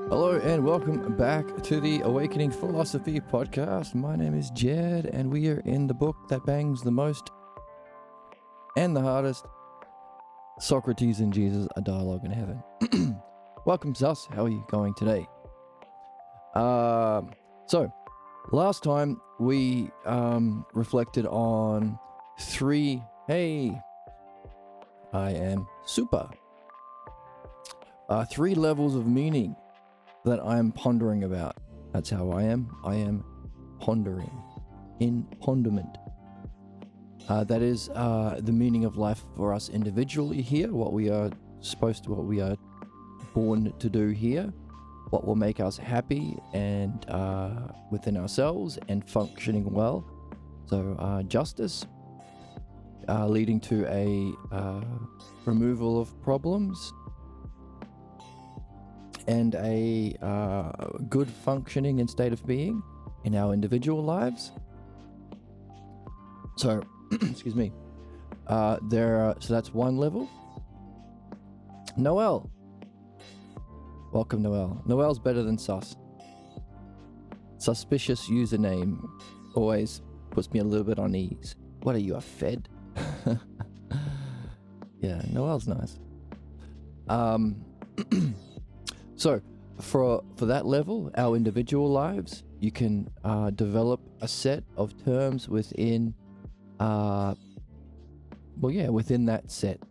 Hello and welcome back to the Awakening Philosophy podcast. My name is Jed and we are in the book that bangs the most and the hardest, Socrates and Jesus, A Dialogue in Heaven. Welcome to us. How are you going today? So last time we reflected on three, hey, I am super, three levels of meaning that I am pondering about. That's how I am. I am pondering, in ponderment. That is the meaning of life for us individually here, what we are born to do here, what will make us happy and within ourselves and functioning well. So justice, leading to a removal of problems, and a good functioning and state of being in our individual lives. So, excuse me. So that's one level. Noel. Welcome, Noel. Noel's better than sus. Suspicious username always puts me a little bit on ease. What are you, a Fed? Yeah, Noel's nice. So, for that level, our individual lives, you can develop a set of terms within, within that set.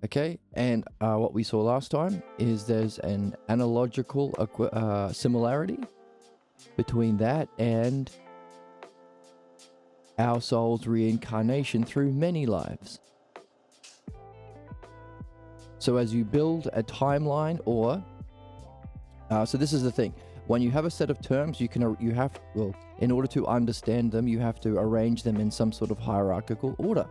Okay, and what we saw last time is there's an analogical similarity between that and our soul's reincarnation through many lives. So as you build a timeline, so this is the thing. When you have a set of terms, in order to understand them, you have to arrange them in some sort of hierarchical order.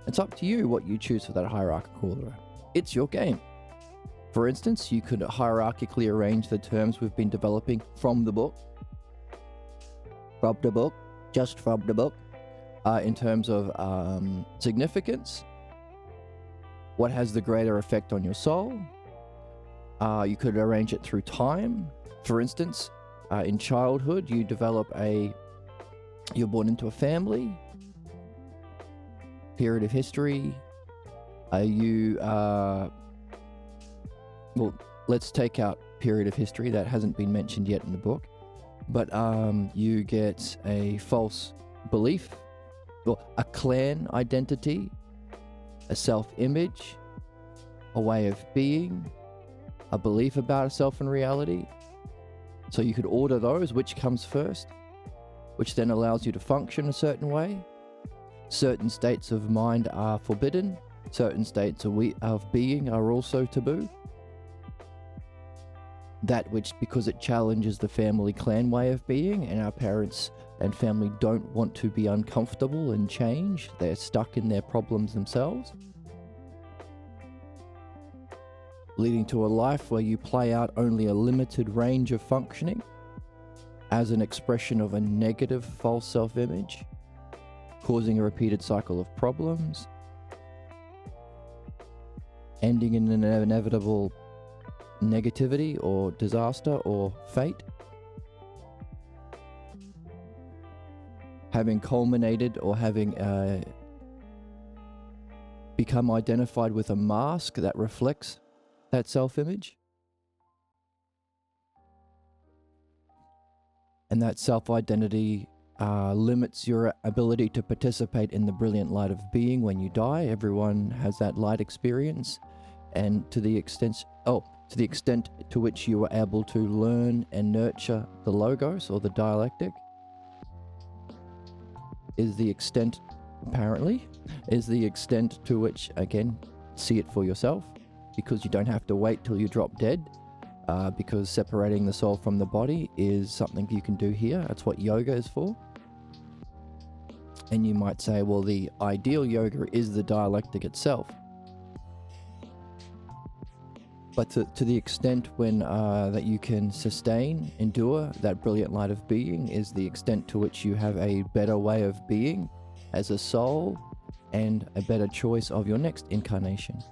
It's up to you what you choose for that hierarchical order. It's your game. For instance, you could hierarchically arrange the terms we've been developing from the book. Just from the book. In terms of significance. What has the greater effect on your soul? You could arrange it through time. For instance, in childhood, you're born into a family. Period of history. Let's take out period of history. That hasn't been mentioned yet in the book. But you get a false belief, a clan identity, a self-image, a way of being, a belief about a self and reality. So you could order those, which comes first, which then allows you to function a certain way. Certain states of mind are forbidden. Certain states of being are also taboo. That which, because it challenges the family clan way of being, and our parents and family don't want to be uncomfortable and change. They're stuck in their problems themselves. Leading to a life where you play out only a limited range of functioning as an expression of a negative false self-image, causing a repeated cycle of problems, ending in an inevitable negativity or disaster or fate. Having culminated or having become identified with a mask that reflects that self-image. And that self-identity limits your ability to participate in the brilliant light of being when you die. Everyone has that light experience, and to the extent to which you are able to learn and nurture the logos or the dialectic is the extent to which, again, see it for yourself, because you don't have to wait till you drop dead, because separating the soul from the body is something you can do here. That's what yoga is for. And you might say, well, the ideal yoga is the dialectic itself. But to the extent when that you can endure that brilliant light of being is the extent to which you have a better way of being as a soul and a better choice of your next incarnation.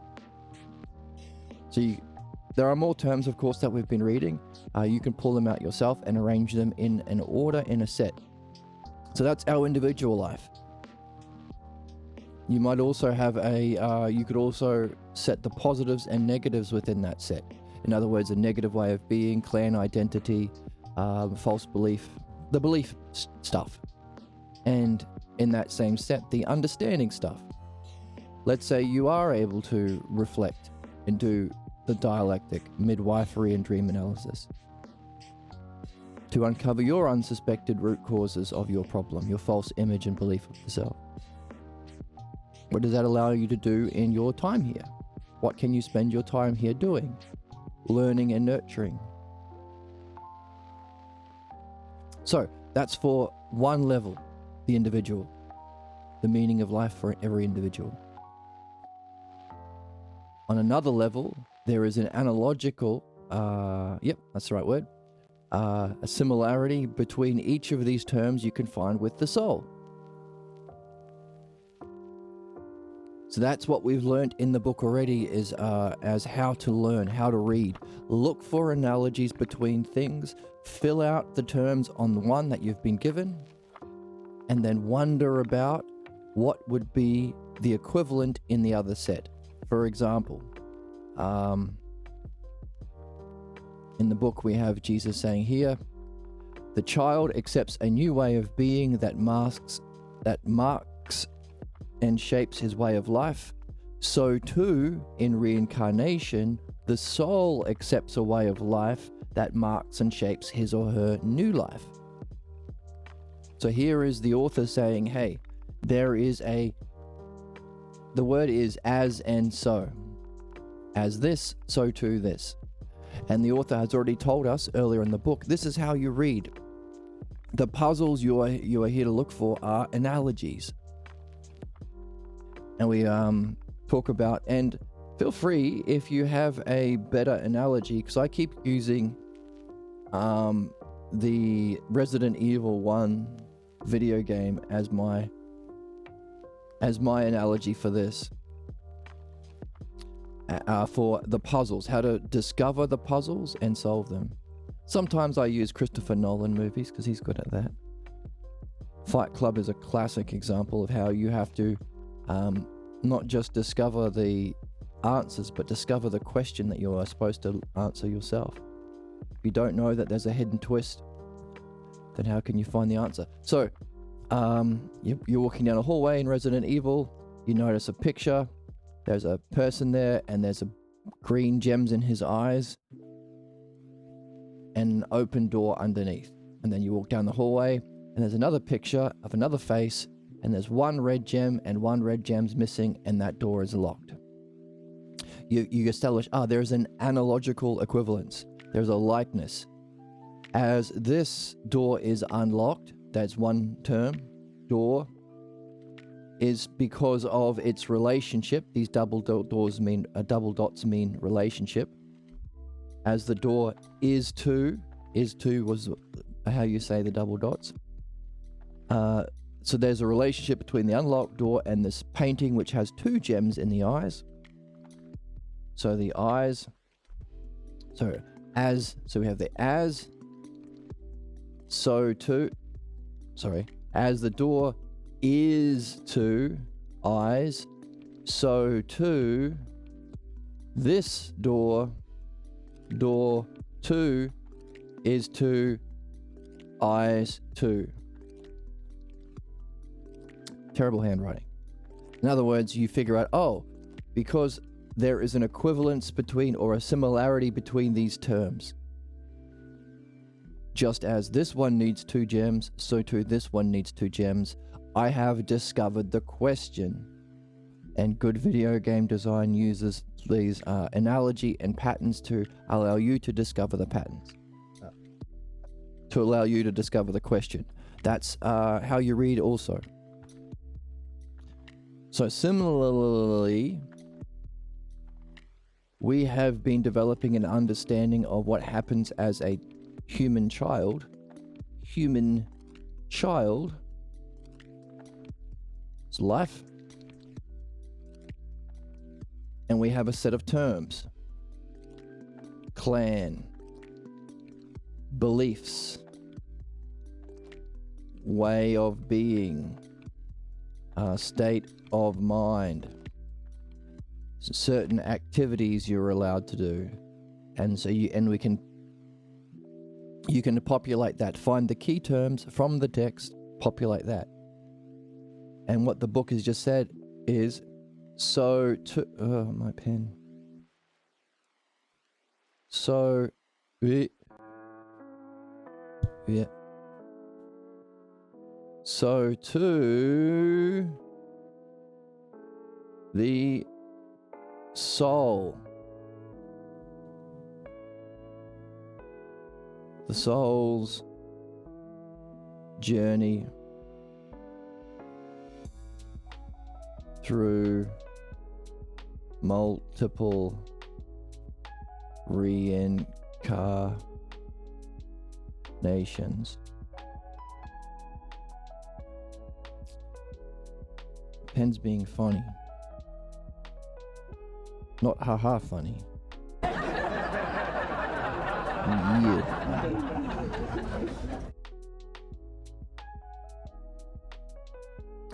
So There are more terms, of course, that we've been reading. You can pull them out yourself and arrange them in an order, in a set. So that's our individual life. You might also have you could also set the positives and negatives within that set. In other words, a negative way of being, clan identity, false belief, the belief stuff. And in that same set, the understanding stuff. Let's say you are able to reflect and do the dialectic, midwifery, and dream analysis to uncover your unsuspected root causes of your problem, your false image and belief of the self. What does that allow you to do in your time here? What can you spend your time here doing? Learning and nurturing. So that's for one level, the individual, the meaning of life for every individual. On another level, there is an analogical, that's the right word, a similarity between each of these terms you can find with the soul. So that's what we've learned in the book already, is as how to learn, how to read. Look for analogies between things, fill out the terms on the one that you've been given, and then wonder about what would be the equivalent in the other set. For example, in the book we have Jesus saying here, the child accepts a new way of being that marks and shapes his way of life. So too, in reincarnation, the soul accepts a way of life that marks and shapes his or her new life. So here is the author saying, hey, there is the word is as and so. As this, so too this. And the author has already told us earlier in the book, this is how you read. The puzzles you are here to look for are analogies. And we talk about, and feel free if you have a better analogy, because I keep using the Resident Evil 1 video game as my analogy for this. For the puzzles, how to discover the puzzles and solve them. Sometimes I use Christopher Nolan movies because he's good at that. Fight Club is a classic example of how you have to not just discover the answers, but discover the question that you are supposed to answer yourself. If you don't know that there's a hidden twist, then how can you find the answer? So, you're walking down a hallway in Resident Evil, you notice a picture, there's a person there, and there's a green gems in his eyes, and an open door underneath. And then you walk down the hallway, and there's another picture of another face, and there's one red gem and one red gem's missing, and that door is locked. You establish, there's an analogical equivalence. There's a likeness. As this door is unlocked, that's one term, door, is because of its relationship. These double dots mean relationship. As the door is to was how you say the double dots. So there's a relationship between the unlocked door and this painting, which has two gems in the eyes. So the eyes, so we have the as the door is to eyes, so too this door two is to eyes too. Terrible handwriting. In other words, you figure out, because there is an equivalence between, or a similarity between these terms. Just as this one needs two gems, so too this one needs two gems. I have discovered the question. And good video game design uses these analogy and patterns to allow you to discover the patterns. To allow you to discover the question. That's how you read also. So similarly, we have been developing an understanding of what happens as a human child's life. And we have a set of terms. clan, beliefs, way of being, state of mind, certain activities you're allowed to do. And so you can populate that, find the key terms from the text, populate that. And what the book has just said is, my pen. Yeah. So to the soul. The soul's journey through multiple reincarnations. Pen's being funny. Not haha funny. Yeah.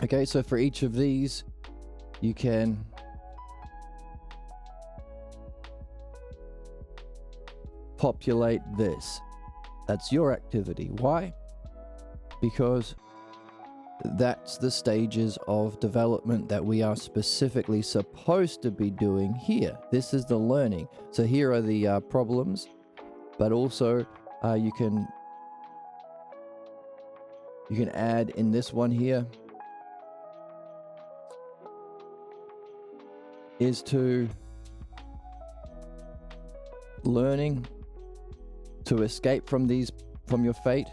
Okay, so for each of these, you can populate this. That's your activity. Why? Because that's the stages of development that we are specifically supposed to be doing here. This is the learning. So here are the problems, but also you can add in this one here is to learning to escape from your fate,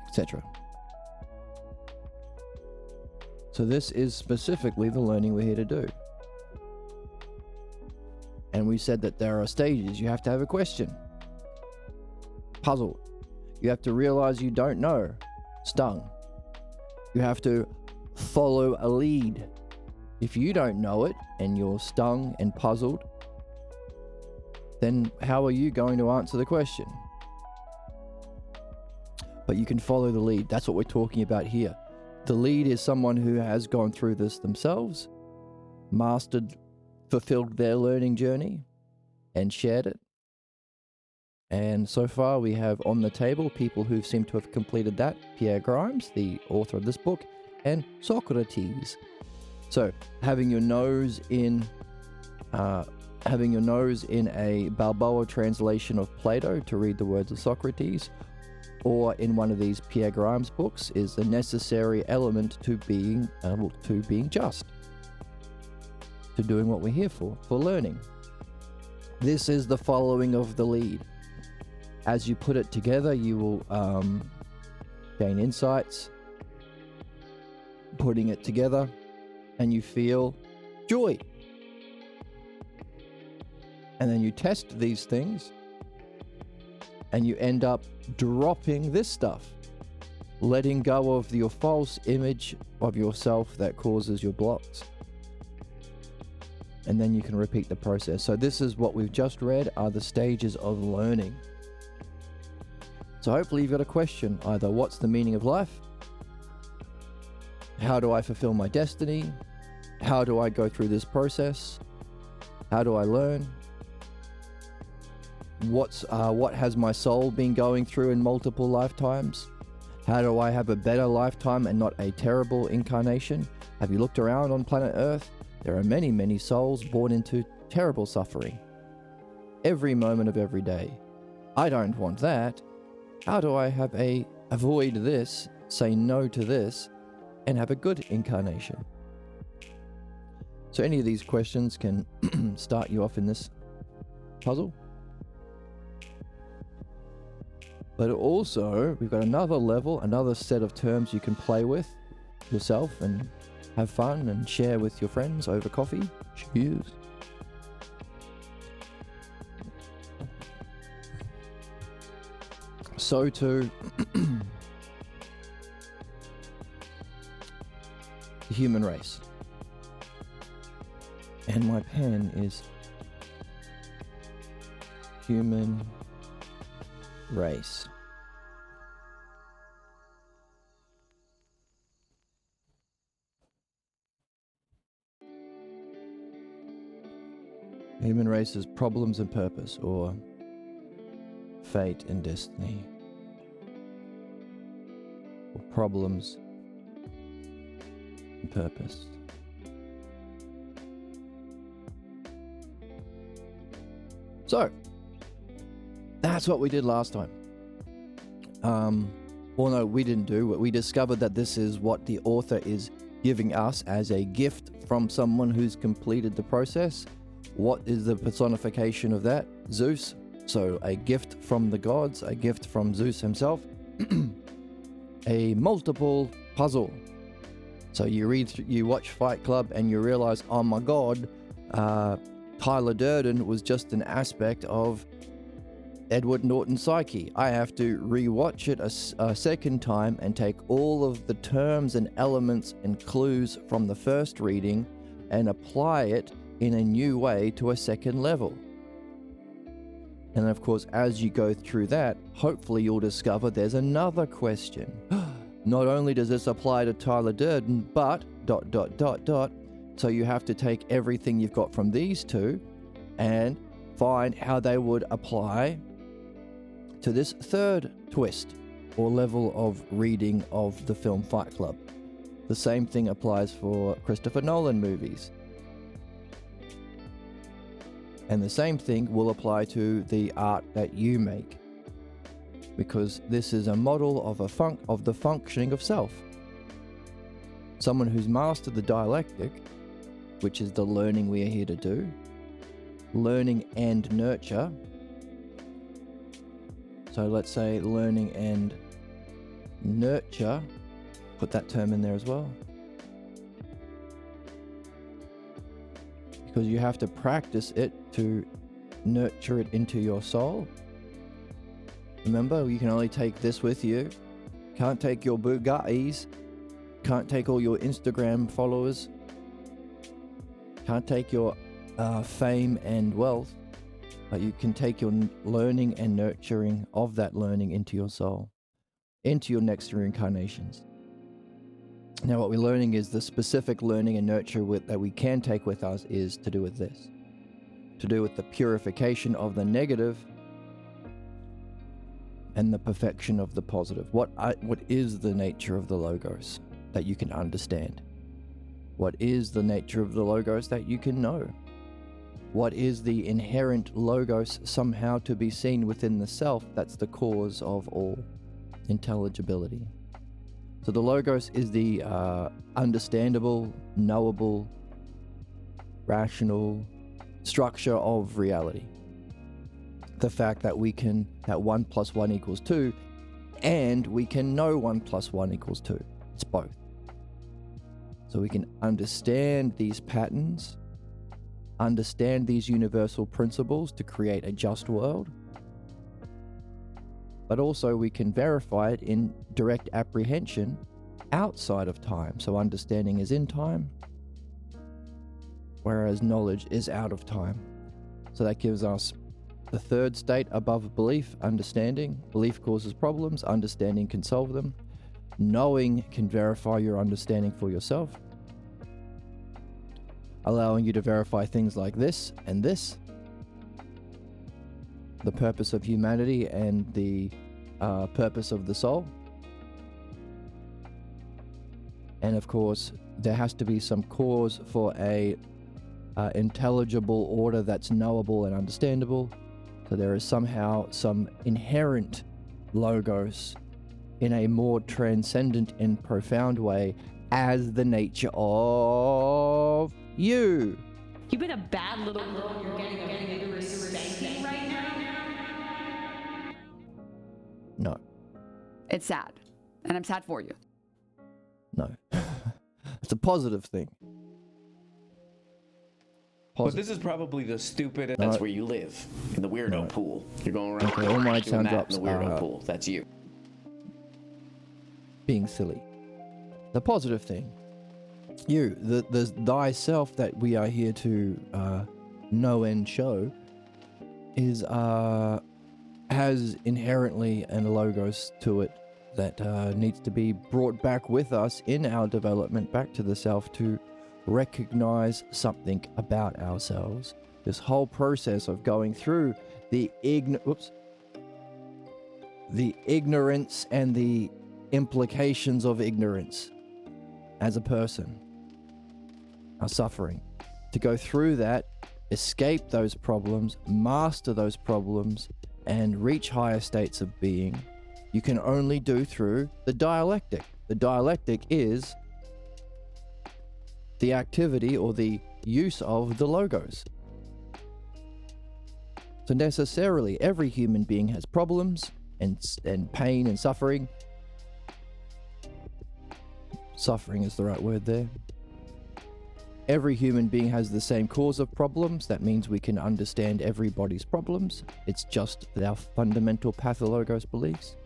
etc. So this is specifically the learning we're here to do. And we said that there are stages. You have to have a question. Puzzled. You have to realize you don't know. Stung. You have to follow a lead. If you don't know it and you're stung and puzzled, then how are you going to answer the question? But you can follow the lead. That's what we're talking about here. The lead is someone who has gone through this themselves, mastered, fulfilled their learning journey, and shared it. And so far we have on the table people who seem to have completed that. Pierre Grimes, the author of this book, and Socrates. So having your nose in a Balboa translation of Plato to read the words of Socrates, or in one of these Pierre Grimes books, is a necessary element to being just, to doing what we're here for learning. This is the following of the lead. As you put it together, you will gain insights, putting it together, and you feel joy. And then you test these things, and you end up dropping this stuff, letting go of your false image of yourself that causes your blocks. And then you can repeat the process. So this is what we've just read are the stages of learning. So hopefully you've got a question, either what's the meaning of life? How do I fulfill my destiny? How do I go through this process? How do I learn? What has my soul been going through in multiple lifetimes? How do I have a better lifetime and not a terrible incarnation? Have you looked around on planet Earth? There are many, many souls born into terrible suffering. Every moment of every day. I don't want that. How do I avoid this, say no to this, and have a good incarnation? So any of these questions can start you off in this puzzle. But also, we've got another level, another set of terms you can play with yourself and have fun and share with your friends over coffee. Cheers. So too, the human race. And my pen is human race. Human race's problems and purpose, or fate and destiny, or problems and purpose. So, that's what we did last time. Well, no, we didn't do, but we discovered that this is what the author is giving us as a gift from someone who's completed the process. What is the personification of that? Zeus. So a gift from the gods, a gift from Zeus himself, a multiple puzzle. So you watch Fight Club and you realize, oh my God, Tyler Durden was just an aspect of Edward Norton's psyche. I have to rewatch it a second time and take all of the terms and elements and clues from the first reading and apply it in a new way to a second level. And of course, as you go through that, hopefully you'll discover there's another question. Not only does this apply to Tyler Durden, but ... So you have to take everything you've got from these two and find how they would apply to this third twist or level of reading of the film Fight Club. The same thing applies for Christopher Nolan movies. And the same thing will apply to the art that you make, because this is a model of the functioning of self. Someone who's mastered the dialectic, which is the learning we are here to do, learning and nurture. So let's say learning and nurture, put that term in there as well. Because you have to practice it to nurture it into your soul. Remember, you can only take this with you. Can't take your Bugattis. Can't take all your Instagram followers. Can't take your fame and wealth. But you can take your learning and nurturing of that learning into your soul, into your next reincarnations. Now, what we're learning is the specific learning and nurture that we can take with us is to do with this, to do with the purification of the negative and the perfection of the positive. What is the nature of the Logos that you can understand? What is the nature of the Logos that you can know? What is the inherent Logos somehow to be seen within the self that's the cause of all intelligibility? So the Logos is the understandable, knowable, rational structure of reality. The fact that that 1 + 1 = 2, and we can know 1 + 1 = 2. It's both. So we can understand these patterns, understand these universal principles to create a just world, but also we can verify it in direct apprehension outside of time. So understanding is in time, whereas knowledge is out of time. So that gives us the third state above belief, understanding. Belief causes problems, understanding can solve them. Knowing can verify your understanding for yourself, allowing you to verify things like this and this, the purpose of humanity and the purpose of the soul. And of course, there has to be some cause for a intelligible order that's knowable and understandable. So there is somehow some inherent Logos in a more transcendent and profound way as the nature of you. You've been a bad little girl. You're getting into a spanking right now. No. It's sad. And I'm sad for you. No. It's a positive thing. But this is probably the stupidest. That's where you live, in the weirdo pool. You're going around Okay, all my doing sound that drops in the weirdo are pool. That's you. being silly. The positive thing You, the thyself that we are here to know and show, is has inherently a logos to it that needs to be brought back with us in our development back to the self to recognize something about ourselves. This whole process of going through the ignorance and the implications of ignorance as a person, our suffering, to go through that, escape those problems, master those problems, and reach higher states of being, you can only do through the dialectic. The dialectic is the activity or the use of the logos. So necessarily, every human being has problems and pain and suffering. Suffering is the right word there. Every human being has the same cause of problems. That means we can understand everybody's problems. It's just our fundamental pathologos beliefs.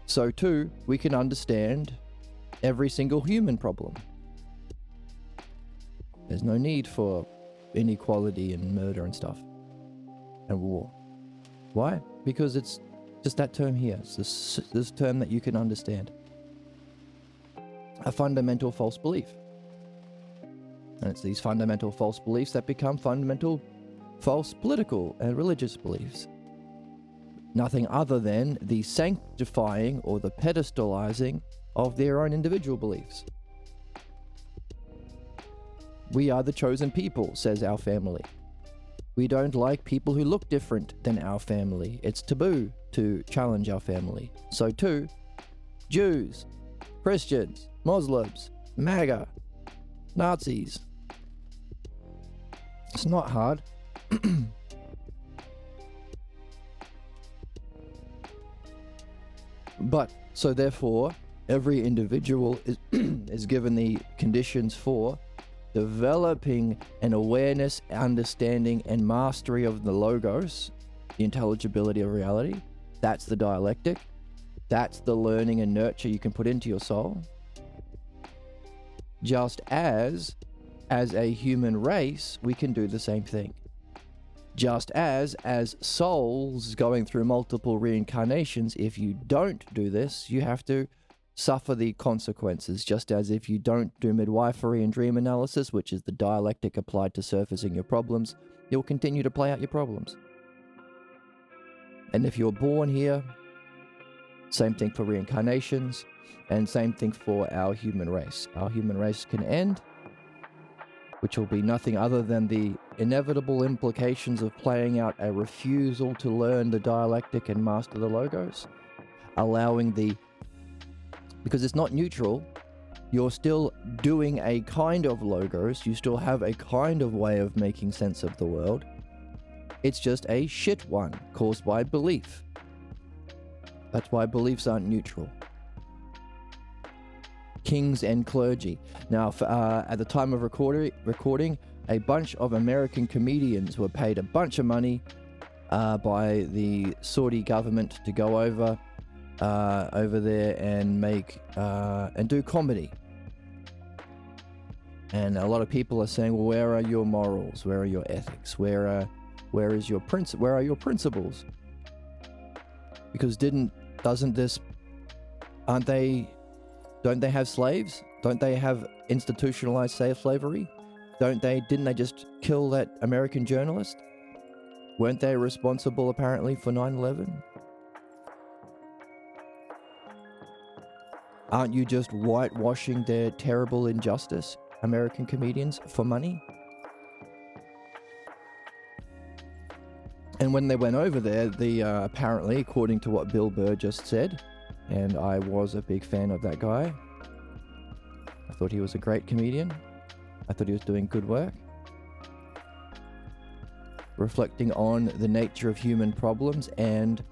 So too, we can understand every single human problem. There's no need for inequality and murder and stuff and war. Why? Because it's just that term here. It's this term that you can understand. A fundamental false belief. And it's these fundamental false beliefs that become fundamental false political and religious beliefs. Nothing other than the sanctifying or the pedestalizing of their own individual beliefs. We are the chosen people, says our family. We don't like people who look different than our family. It's taboo to challenge our family. So too, Jews, Christians, Muslims, MAGA, Nazis. It's not hard. But, so therefore, every individual is given the conditions for developing an awareness, understanding, and mastery of the logos, the intelligibility of reality. That's the dialectic. That's the learning and nurture you can put into your soul. Just as a human race, we can do the same thing. Just as souls going through multiple reincarnations, if you don't do this, you have to suffer the consequences. Just as if you don't do midwifery and dream analysis, which is the dialectic applied to surfacing your problems, you'll continue to play out your problems. And if you're born here, same thing for reincarnations, and same thing for our human race. Our human race can end, which will be nothing other than the inevitable implications of playing out a refusal to learn the dialectic and master the logos, because it's not neutral, you're still doing a kind of logos, you still have a kind of way of making sense of the world. It's just a shit one caused by belief. That's why beliefs aren't neutral. Kings and clergy. Now, at the time of recording, a bunch of American comedians were paid a bunch of money by the Saudi government to go over there and make and do comedy. And a lot of people are saying, well, where are your morals? Where are your ethics? Where are your principles? Because don't they have slaves? Don't they have institutionalized slavery? Didn't they just kill that American journalist? Weren't they responsible apparently for 9/11? Aren't you just whitewashing their terrible injustice, American comedians, for money? And when they went over there, apparently, according to what Bill Burr just said, and I was a big fan of that guy. I thought he was a great comedian. I thought he was doing good work. Reflecting on the nature of human problems and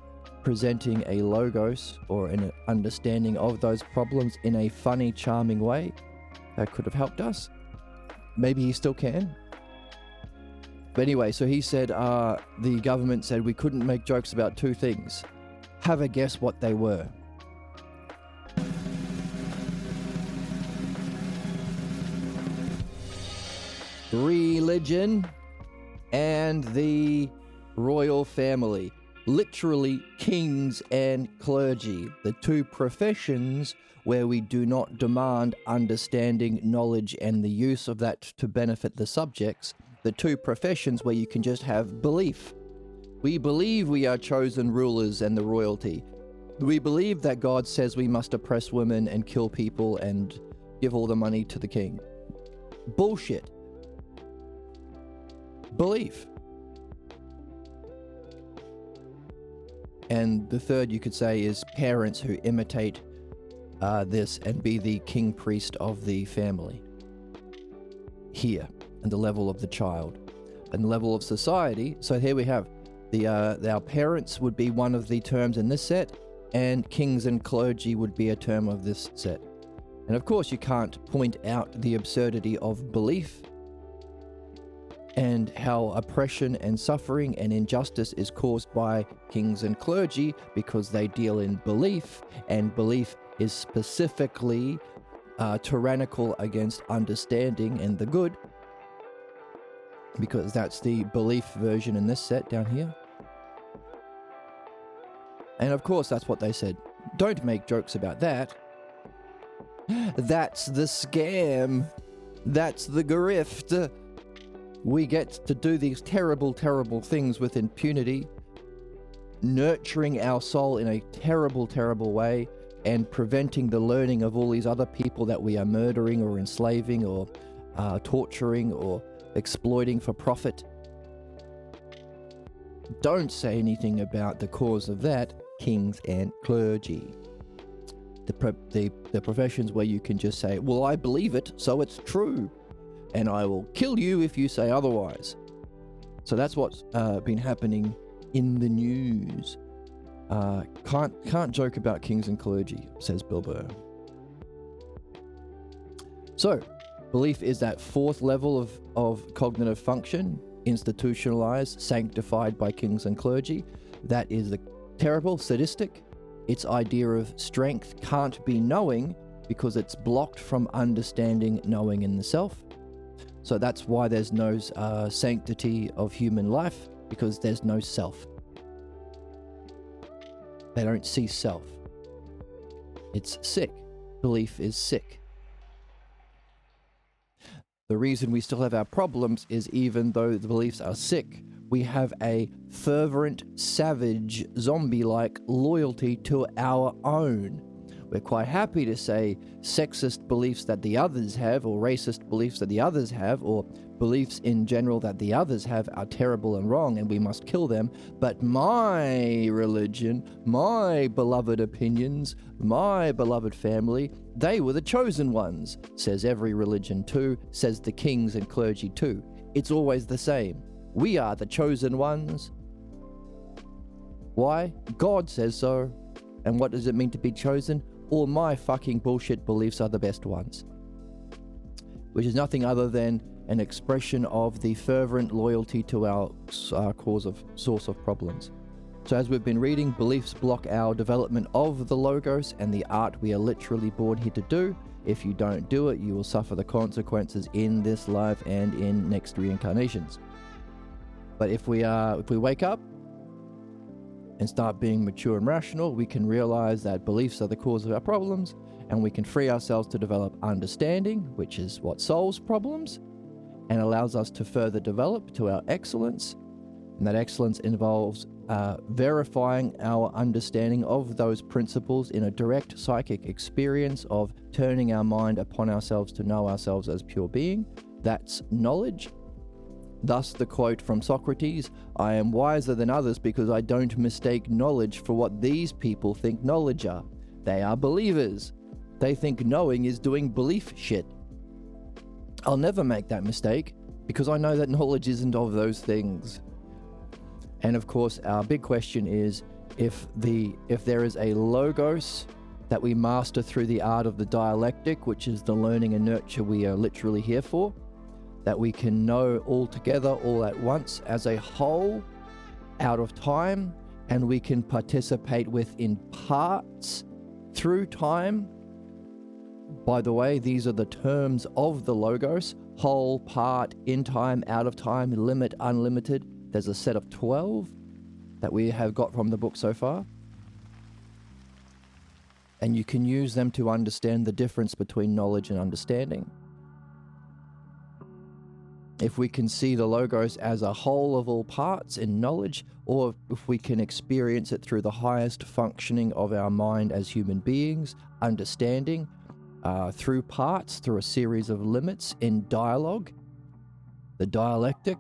presenting a logos or an understanding of those problems in a funny, charming way that could have helped us. Maybe he still can. But anyway, so he said the government said we couldn't make jokes about two things. Have a guess what they were. religion, and the royal family. Literally kings and clergy, the two professions where we do not demand understanding, knowledge, and the use of that to benefit the subjects. The two professions where you can just have belief. We believe we are chosen rulers and the royalty. We believe that God says we must oppress women and kill people and give all the money to the king. Bullshit. Belief. And the third, you could say, is parents who imitate this and be the king priest of the family. Here, and the level of the child, and the level of society. So here we have our parents would be one of the terms in this set, and kings and clergy would be a term of this set. And of course, you can't point out the absurdity of belief and how oppression and suffering and injustice is caused by kings and clergy, because they deal in belief, and belief is specifically tyrannical against understanding and the good, because that's the belief version in this set down here. And of course, that's what they said. Don't make jokes about that. That's the scam. That's the grift. We get to do these terrible, terrible things with impunity, nurturing our soul in a terrible, terrible way, and preventing the learning of all these other people that we are murdering or enslaving or torturing or exploiting for profit. Don't say anything about the cause of that, kings and clergy. The professions where you can just say, well, I believe it, so it's true, and I will kill you if you say otherwise. So that's what's been happening in the news. Can't joke about kings and clergy, says Bilbo. So, belief is that fourth level of cognitive function, institutionalized, sanctified by kings and clergy. That is the terrible, sadistic. Its idea of strength can't be knowing because it's blocked from understanding knowing in the self. So that's why there's no sanctity of human life, because there's no self. They don't see self. It's sick. Belief is sick. The reason we still have our problems is, even though the beliefs are sick, we have a fervent, savage, zombie-like loyalty to our own. We're quite happy to say sexist beliefs that the others have, or racist beliefs that the others have, or beliefs in general that the others have are terrible and wrong and we must kill them. But my religion, my beloved opinions, my beloved family, they were the chosen ones, says every religion too, says the kings and clergy too. It's always the same. We are the chosen ones. Why? God says so. And what does it mean to be chosen? All my fucking bullshit beliefs are the best ones. Which is nothing other than an expression of the fervent loyalty to our source of problems. So as we've been reading, beliefs block our development of the Logos and the art we are literally born here to do. If you don't do it, you will suffer the consequences in this life and in next reincarnations. But if we wake up and start being mature and rational, we can realize that beliefs are the cause of our problems, and we can free ourselves to develop understanding, which is what solves problems and allows us to further develop to our excellence. And that excellence involves verifying our understanding of those principles in a direct psychic experience of turning our mind upon ourselves to know ourselves as pure being. That's knowledge. Thus the quote from Socrates, "I am wiser than others because I don't mistake knowledge for what these people think knowledge are. They are believers. They think knowing is doing belief shit. I'll never make that mistake because I know that knowledge isn't of those things." And of course, our big question is, if there is a logos that we master through the art of the dialectic, which is the learning and nurture we are literally here for, that we can know all together, all at once, as a whole, out of time, and we can participate with in parts through time By the way, these are the terms of the Logos: whole, part, in time, out of time, limit, unlimited. There's a set of 12 that we have got from the book so far. And you can use them to understand the difference between knowledge and understanding. If we can see the Logos as a whole of all parts in knowledge, or if we can experience it through the highest functioning of our mind as human beings, understanding, through parts, through a series of limits in dialogue, the dialectic,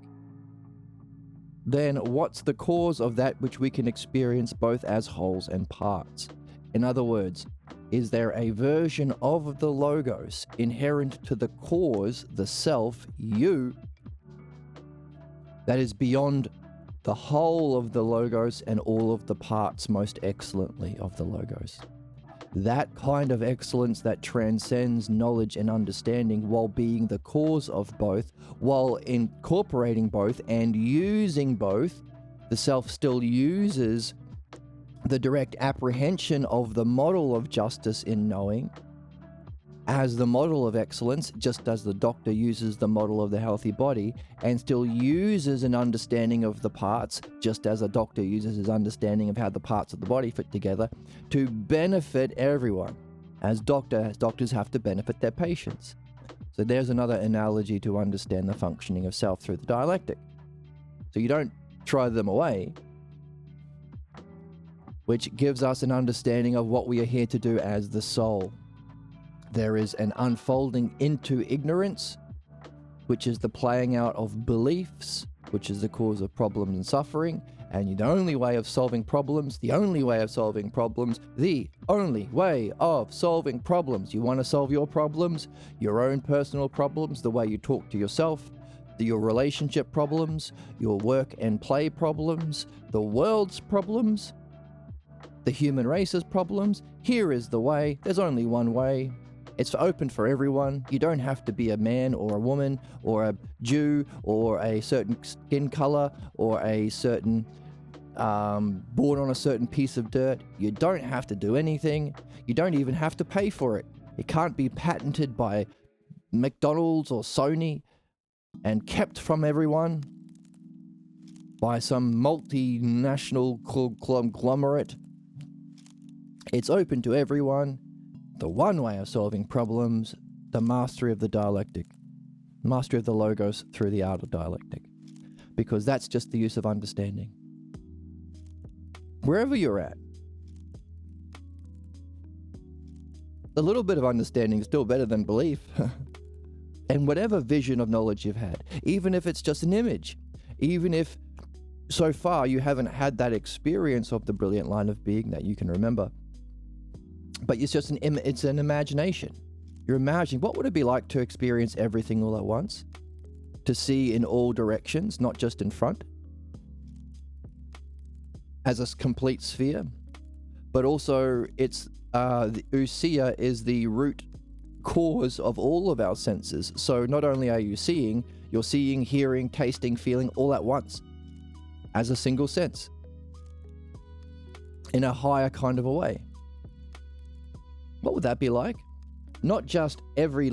then what's the cause of that which we can experience both as wholes and parts? In other words, is there a version of the Logos inherent to the cause, the self, you, that is beyond the whole of the Logos and all of the parts most excellently of the Logos? That kind of excellence that transcends knowledge and understanding while being the cause of both, while incorporating both and using both. The self still uses the direct apprehension of the model of justice in knowing as the model of excellence, just as the doctor uses the model of the healthy body, and still uses an understanding of the parts, just as a doctor uses his understanding of how the parts of the body fit together, to benefit everyone, as doctors have to benefit their patients. So there's another analogy to understand the functioning of self through the dialectic. So you don't throw them away, which gives us an understanding of what we are here to do as the soul. There is an unfolding into ignorance, which is the playing out of beliefs, which is the cause of problems and suffering. And the only way of solving problems, you want to solve your problems, your own personal problems, the way you talk to yourself, your relationship problems, your work and play problems, the world's problems, the human race's problems. Here is the way. There's only one way. It's open for everyone. You don't have to be a man or a woman or a Jew or a certain skin color or a certain born on a certain piece of dirt. You don't have to do anything. You don't even have to pay for it. It can't be patented by McDonald's or Sony and kept from everyone by some multinational conglomerate. It's open to everyone. The one way of solving problems, the mastery of the dialectic, mastery of the Logos through the art of dialectic, because that's just the use of understanding. Wherever you're at, a little bit of understanding is still better than belief. And whatever vision of knowledge you've had, even if it's just an image, even if so far you haven't had that experience of the brilliant line of being that you can remember, but it's just it's an imagination. You're imagining, what would it be like to experience everything all at once? To see in all directions, not just in front, as a complete sphere. But also, it's the ousia is the root cause of all of our senses. So not only are you seeing, you're seeing, hearing, tasting, feeling all at once, as a single sense, in a higher kind of a way. What would that be like? Not just not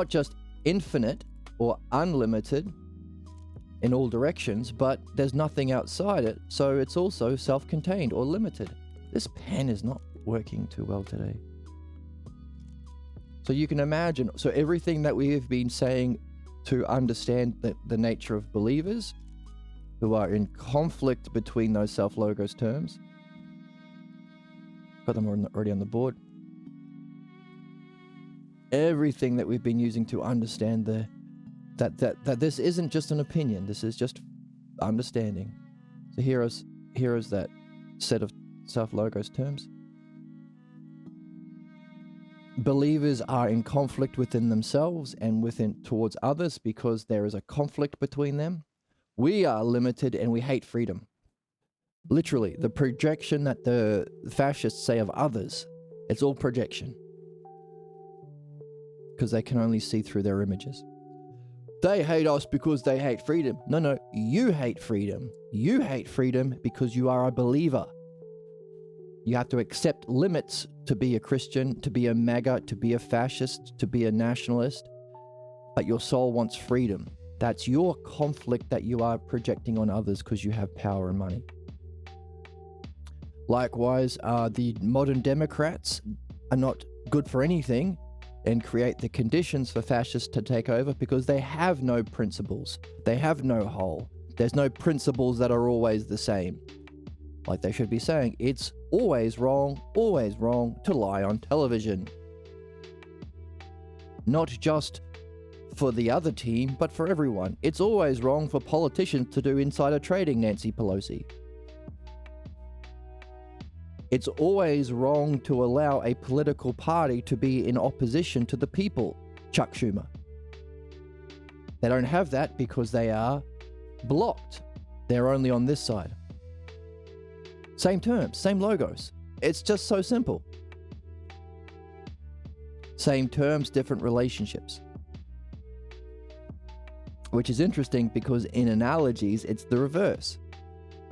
just infinite or unlimited in all directions, but there's nothing outside it, so it's also self-contained or limited. This pen is not working too well today. So you can imagine, so everything that we have been saying to understand the nature of believers who are in conflict between those self-logos terms, got them already on the board. Everything that we've been using to understand that this isn't just an opinion, this is just understanding. So here is that set of self-logos terms. Believers are in conflict within themselves and towards others because there is a conflict between them. We are limited and we hate freedom. Literally, the projection that the fascists say of others, it's all projection. Because they can only see through their images. They hate us because they hate freedom. No, you hate freedom. You hate freedom because you are a believer. You have to accept limits to be a Christian, to be a MAGA, to be a fascist, to be a nationalist, but your soul wants freedom. That's your conflict that you are projecting on others because you have power and money. Likewise, the modern Democrats are not good for anything and create the conditions for fascists to take over because they have no principles. They have no whole. There's no principles that are always the same. Like they should be saying, it's always wrong to lie on television. Not just for the other team, but for everyone. It's always wrong for politicians to do insider trading, Nancy Pelosi. It's always wrong to allow a political party to be in opposition to the people, Chuck Schumer. They don't have that because they are blocked. They're only on this side. Same terms, same logos. It's just so simple. Same terms, different relationships. Which is interesting because in analogies, it's the reverse.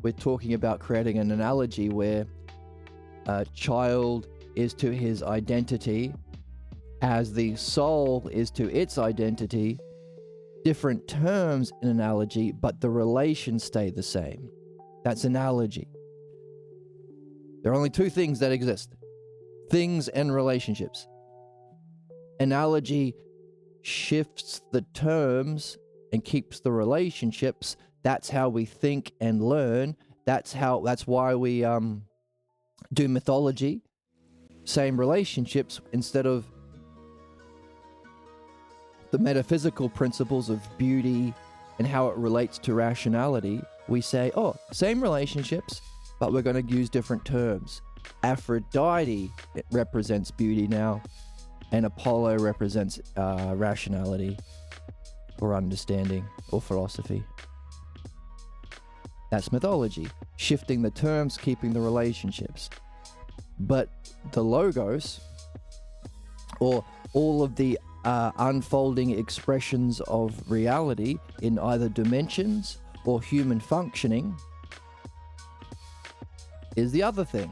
We're talking about creating an analogy where a child is to his identity as the soul is to its identity. Different terms in analogy, but the relations stay the same. That's analogy. There are only two things that exist: things and relationships. Analogy shifts the terms and keeps the relationships. That's how we think and learn. That's why we do mythology. Same relationships instead of the metaphysical principles of beauty and how it relates to rationality. We say, oh, same relationships, but we're going to use different terms. Aphrodite, it represents beauty now, and Apollo represents rationality or understanding or philosophy. That's mythology, shifting the terms, keeping the relationships. But the logos, or all of the unfolding expressions of reality in either dimensions or human functioning, is the other thing.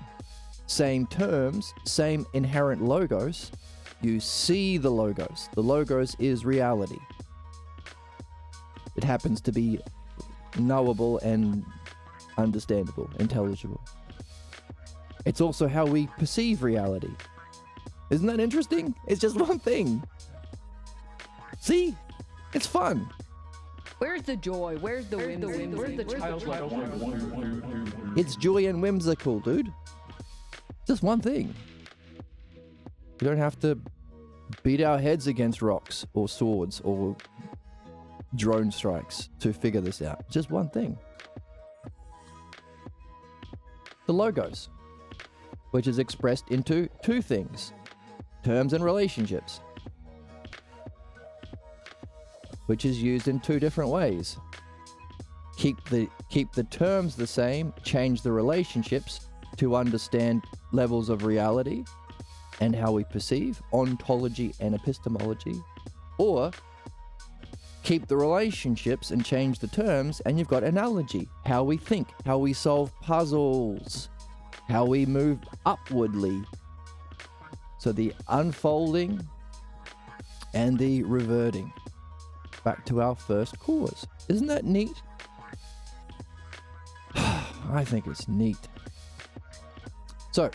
Same terms, same inherent logos. You see the logos. The logos is reality. It happens to be knowable and understandable, intelligible. It's also how we perceive reality. Isn't that interesting? It's just one thing. See? It's fun. Where's the joy? Where's the whimsy? Where's the childlike? It's joy and whimsical, dude. Just one thing. We don't have to beat our heads against rocks or swords or drone strikes to figure this out. Just one thing. The logos, which is expressed into two things: terms and relationships, which is used in two different ways. Keep the terms the same, change the relationships to understand levels of reality and how we perceive, ontology and epistemology, or keep the relationships and change the terms, and you've got analogy, how we think, how we solve puzzles, how we move upwardly. So the unfolding and the reverting back to our first cause. Isn't that neat? I think it's neat. So,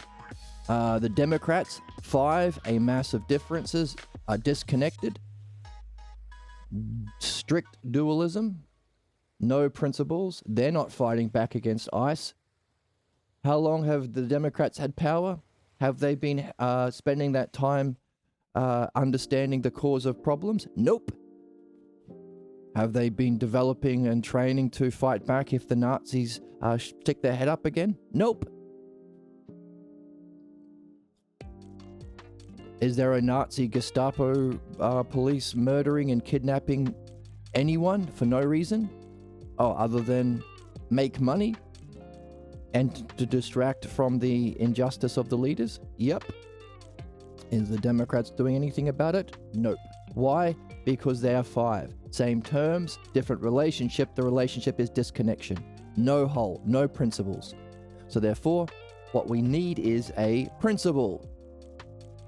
the Democrats, 5, a mass of differences, are disconnected. Strict dualism, no principles. They're not fighting back against ICE. How long have the Democrats had power? Have they been spending that time understanding the cause of problems? Nope. Have they been developing and training to fight back if the Nazis stick their head up again? Nope. Is there a Nazi Gestapo police murdering and kidnapping anyone for no reason? Oh, other than make money and to distract from the injustice of the leaders? Yep. Is the Democrats doing anything about it? Nope. Why? Because they are 5. Same terms, different relationship. The relationship is disconnection. No whole, no principles. So therefore, what we need is a principle.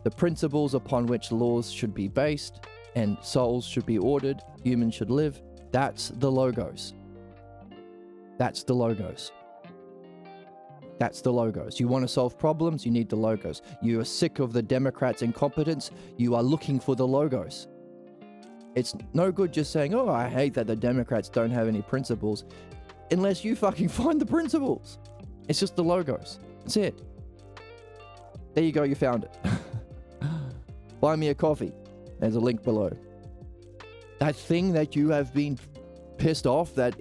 The principles upon which laws should be based and souls should be ordered, humans should live, that's the logos. That's the logos. That's the logos. You want to solve problems, you need the logos. You are sick of the Democrats' incompetence, you are looking for the logos. It's no good just saying, oh, I hate that the Democrats don't have any principles, unless you fucking find the principles. It's just the logos. That's it. There you go, you found it. Buy me a coffee. There's a link below. That thing that you have been pissed off that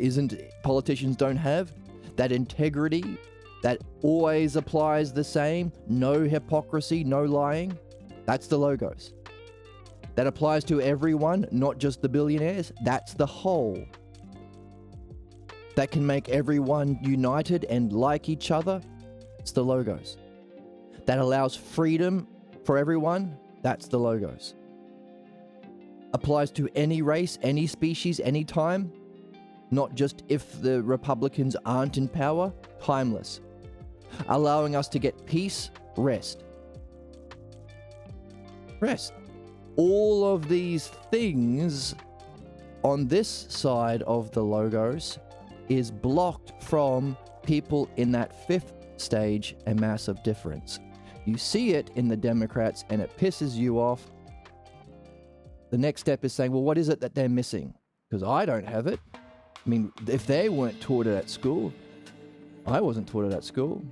politicians don't have, that integrity that always applies the same, no hypocrisy, no lying, that's the logos. That applies to everyone, not just the billionaires, that's the whole. That can make everyone united and like each other, it's the logos. That allows freedom for everyone, that's the logos. Applies to any race, any species, any time, not just if the Republicans aren't in power, timeless. Allowing us to get peace, rest. Rest. All of these things on this side of the logos is blocked from people in that fifth stage, a massive difference. You see it in the Democrats and it pisses you off. The next step is saying, well, what is it that they're missing? Because I don't have it. I mean, if they weren't taught it at school, I wasn't taught it at school.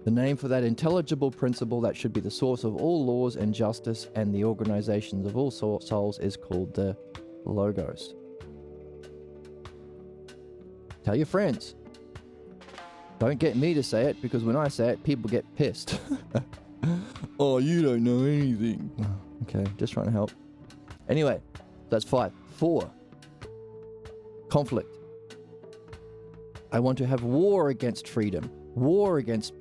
The name for that intelligible principle that should be the source of all laws and justice and the organizations of all souls is called the logos. Tell your friends. Don't get me to say it, because when I say it, people get pissed. Oh, you don't know anything. Okay, just trying to help. Anyway, that's 5. 4. Conflict. I want to have war against freedom, war against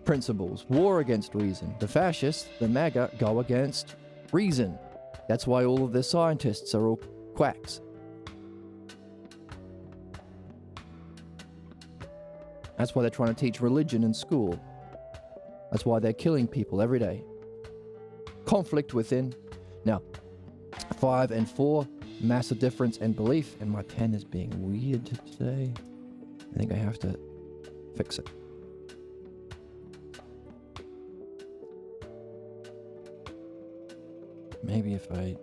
principles, war against reason. The fascists, the MAGA, go against reason. That's why all of their scientists are all quacks. That's why they're trying to teach religion in school. That's why they're killing people every day. Conflict within. Now, 5 and 4, massive difference in belief. And my pen is being weird today. I think I have to fix it. Maybe if I...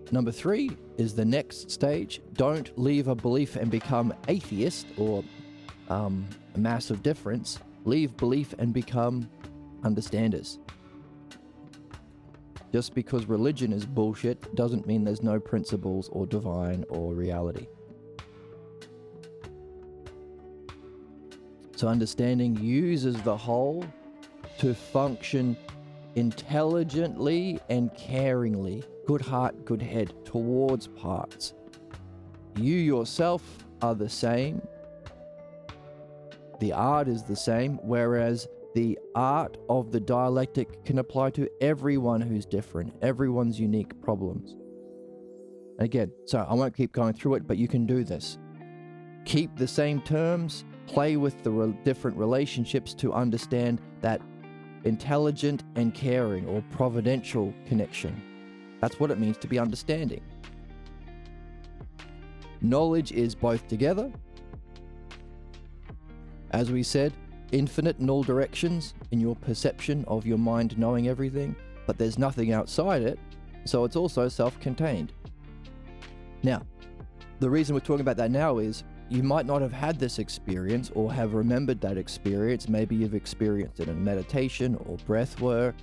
Number 3 is the next stage. Don't leave a belief and become atheist or a massive difference. Leave belief and become understanders. Just because religion is bullshit doesn't mean there's no principles or divine or reality. So understanding uses the whole to function intelligently and caringly, good heart, good head, towards parts. You yourself are the same. The art is the same, whereas the art of the dialectic can apply to everyone who's different, everyone's unique problems. Again, so I won't keep going through it, but you can do this. Keep the same terms, play with the different relationships to understand that intelligent and caring or providential connection. That's what it means to be understanding. Knowledge is both together. As we said, infinite in all directions in your perception of your mind knowing everything, but there's nothing outside it, so it's also self-contained. Now, the reason we're talking about that now is you might not have had this experience or have remembered that experience. Maybe you've experienced it in meditation or breath work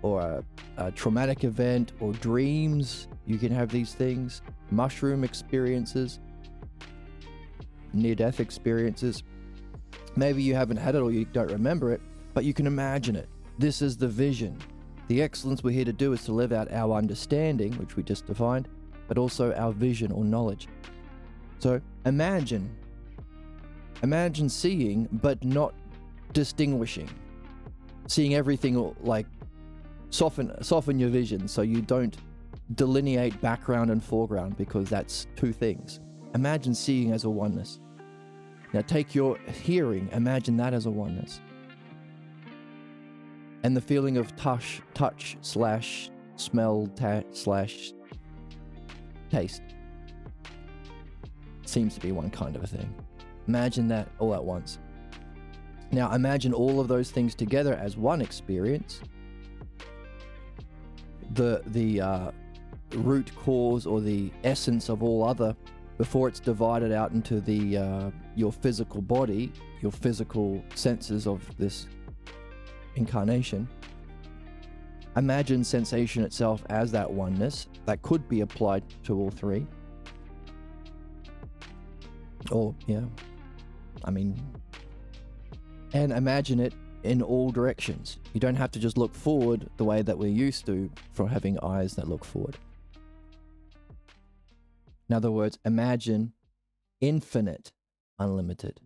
or a traumatic event or dreams. You can have these things, mushroom experiences, near-death experiences. Maybe you haven't had it or you don't remember it, but you can imagine it. This is the vision. The excellence we're here to do is to live out our understanding, which we just defined, but also our vision or knowledge. So imagine seeing, but not distinguishing. Seeing everything like soften your vision so you don't delineate background and foreground, because that's two things. Imagine seeing as a oneness. Now take your hearing, imagine that as a oneness. And the feeling of touch slash smell slash taste seems to be one kind of a thing. Imagine that all at once. Now imagine all of those things together as one experience. The root cause or the essence of all other, before it's divided out into the your physical body, your physical senses of this incarnation. Imagine sensation itself as that oneness that could be applied to all three. Or, yeah, I mean, and imagine it in all directions. You don't have to just look forward the way that we're used to for having eyes that look forward. In other words, imagine infinite, unlimited.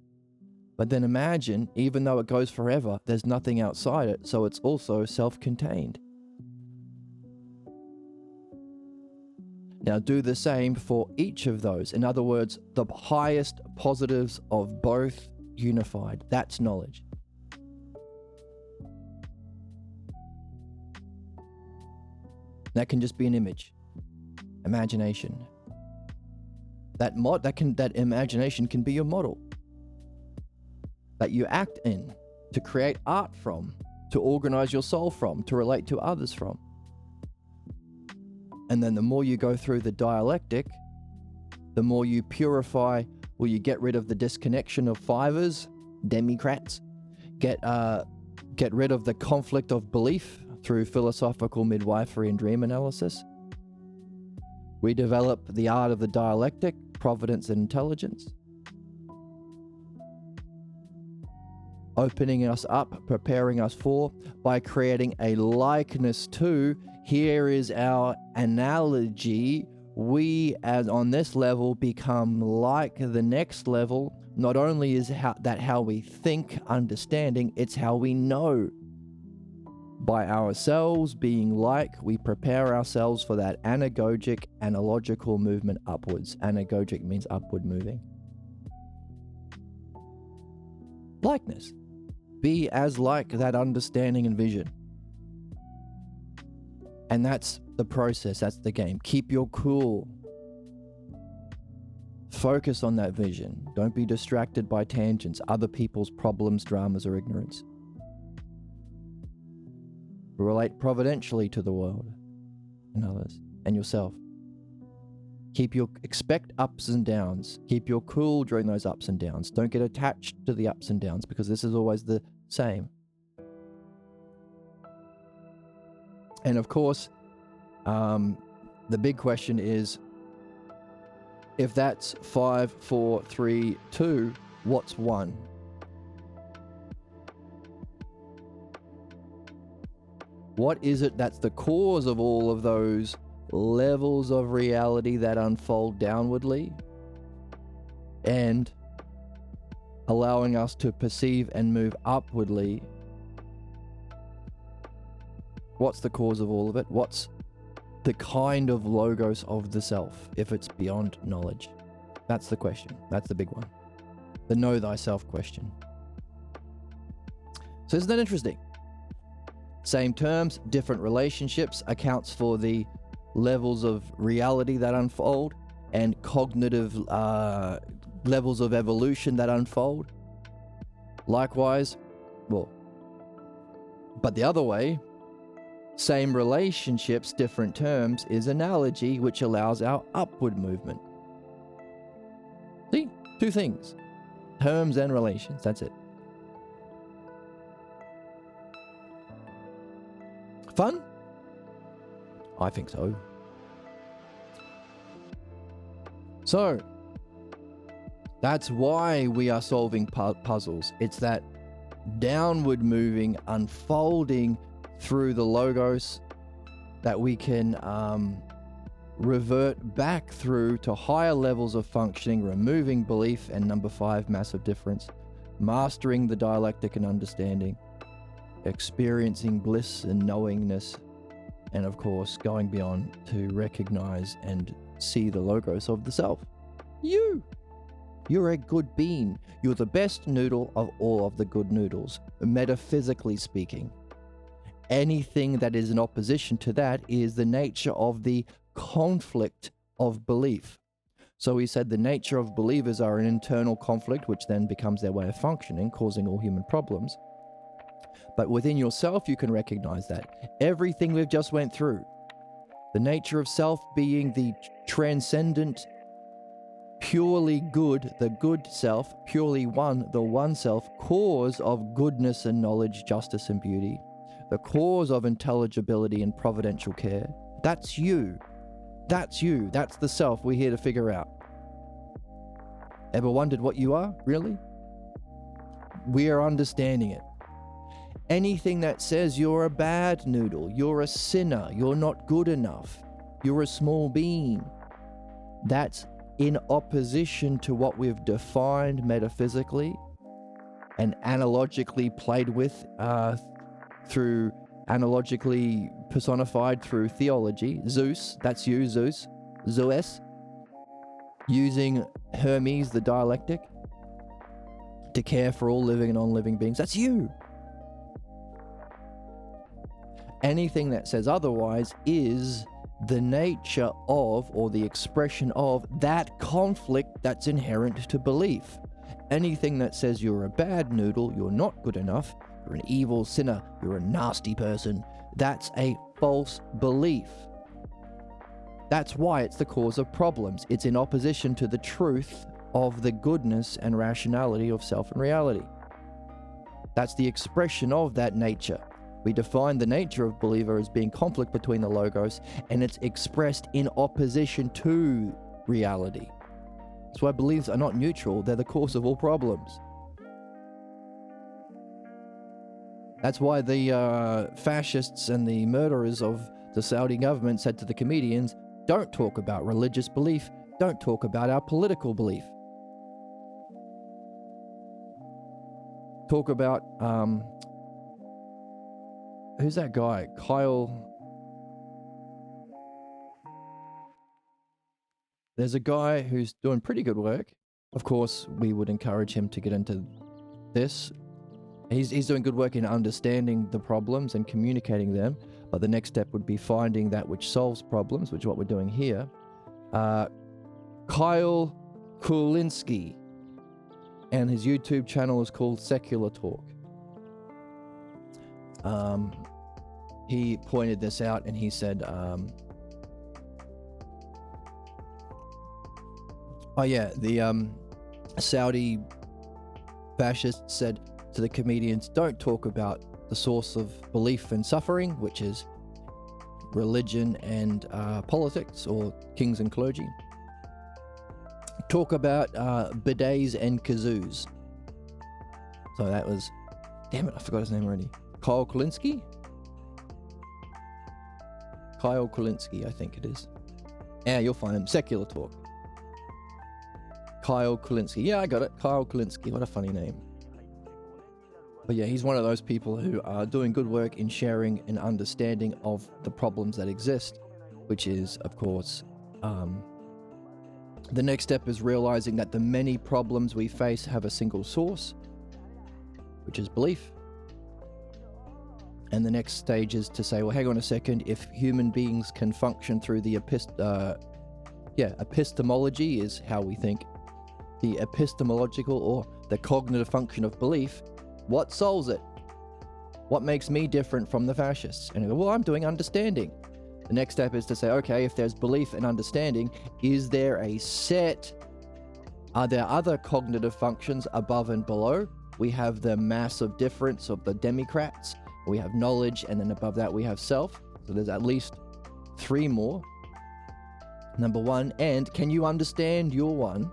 But then imagine, even though it goes forever, there's nothing outside it, so it's also self-contained. Now do the same for each of those. In other words, the highest positives of both unified. That's knowledge. That can just be an image, imagination. That imagination can be your model that you act in, to create art from, to organize your soul from, to relate to others from. And then the more you go through the dialectic, the more you purify, or you get rid of the disconnection of fivers, democrats, get rid of the conflict of belief through philosophical midwifery and dream analysis. We develop the art of the dialectic, providence and intelligence, opening us up, preparing us for, by creating a likeness to. Here is our analogy. We, as on this level, become like the next level. Not only is how we think, understanding, it's how we know. By ourselves being like, we prepare ourselves for that anagogic, analogical movement upwards. Anagogic means upward moving. Likeness. Be as like that understanding and vision. And that's the process, that's the game. Keep your cool. Focus on that vision. Don't be distracted by tangents, other people's problems, dramas, or ignorance. Relate providentially to the world and others and yourself. Expect ups and downs. Keep your cool during those ups and downs. Don't get attached to the ups and downs, because this is always the same. And of course, the big question is, if that's 5, 4, 3, 2, what's 1? What is it that's the cause of all of those levels of reality that unfold downwardly and allowing us to perceive and move upwardly? What's the cause of all of it? What's the kind of logos of the self, if it's beyond knowledge? That's the question. That's the big one. The know thyself question. So isn't that interesting? Same terms, different relationships, accounts for the levels of reality that unfold and cognitive levels of evolution that unfold. Likewise, but the other way, same relationships, different terms, is analogy, which allows our upward movement. See? Two things. Terms and relations. That's it. Fun? I think so. So, that's why we are solving puzzles. It's that downward moving, unfolding through the logos that we can revert back through to higher levels of functioning, removing belief, and number 5, massive difference, mastering the dialectic and understanding, experiencing bliss and knowingness, and of course going beyond to recognize and see the logos of the self. You! You're a good bean. You're the best noodle of all of the good noodles, metaphysically speaking. Anything that is in opposition to that is the nature of the conflict of belief. So he said the nature of believers are an internal conflict, which then becomes their way of functioning, causing all human problems. But within yourself, you can recognize that. Everything we've just went through, the nature of self being the transcendent, purely good, the good self, purely one, the one self, cause of goodness and knowledge, justice and beauty, the cause of intelligibility and providential care. That's you. That's you. That's the self we're here to figure out. Ever wondered what you are, really? We are understanding it. Anything that says you're a bad noodle, you're a sinner, you're not good enough, you're a small bean, that's in opposition to what we've defined metaphysically and analogically played with through analogically personified through theology. Zeus, that's you, Zeus, using Hermes, the dialectic, to care for all living and non-living beings. That's you. Anything that says otherwise is the nature of, or the expression of, that conflict that's inherent to belief. Anything that says you're a bad noodle, you're not good enough, you're an evil sinner, you're a nasty person, that's a false belief. That's why it's the cause of problems. It's in opposition to the truth of the goodness and rationality of self and reality. That's the expression of that nature. We define the nature of believer as being conflict between the logos, and it's expressed in opposition to reality. That's why beliefs are not neutral, they're the cause of all problems. That's why the fascists and the murderers of the Saudi government said to the comedians, don't talk about religious belief, don't talk about our political belief. Talk about, who's that guy? Kyle. There's a guy who's doing pretty good work. Of course, we would encourage him to get into this. He's doing good work in understanding the problems and communicating them. But the next step would be finding that which solves problems, which is what we're doing here. Kyle Kulinski. And his YouTube channel is called Secular Talk. He pointed this out and he said, the Saudi fascists said to the comedians, don't talk about the source of belief and suffering, which is religion and politics, or kings and clergy. Talk about bidets and kazoos. So that was, damn it, I forgot his name already. Kyle Kulinski, I think it is. Yeah, you'll find him. Secular Talk. Kyle Kulinski. Yeah, I got it. Kyle Kulinski. What a funny name. But yeah, he's one of those people who are doing good work in sharing an understanding of the problems that exist, which is, of course, the next step is realizing that the many problems we face have a single source, which is belief. And the next stage is to say, well, hang on a second, if human beings can function through the epistemology is how we think, the epistemological or the cognitive function of belief, what solves it? What makes me different from the fascists? And you go, well, I'm doing understanding. The next step is to say, okay, if there's belief and understanding, is there a set? Are there other cognitive functions above and below? We have the massive difference of the Democrats. We have knowledge, and then above that we have self. So there's at least 3 more. Number 1, and can you understand your one?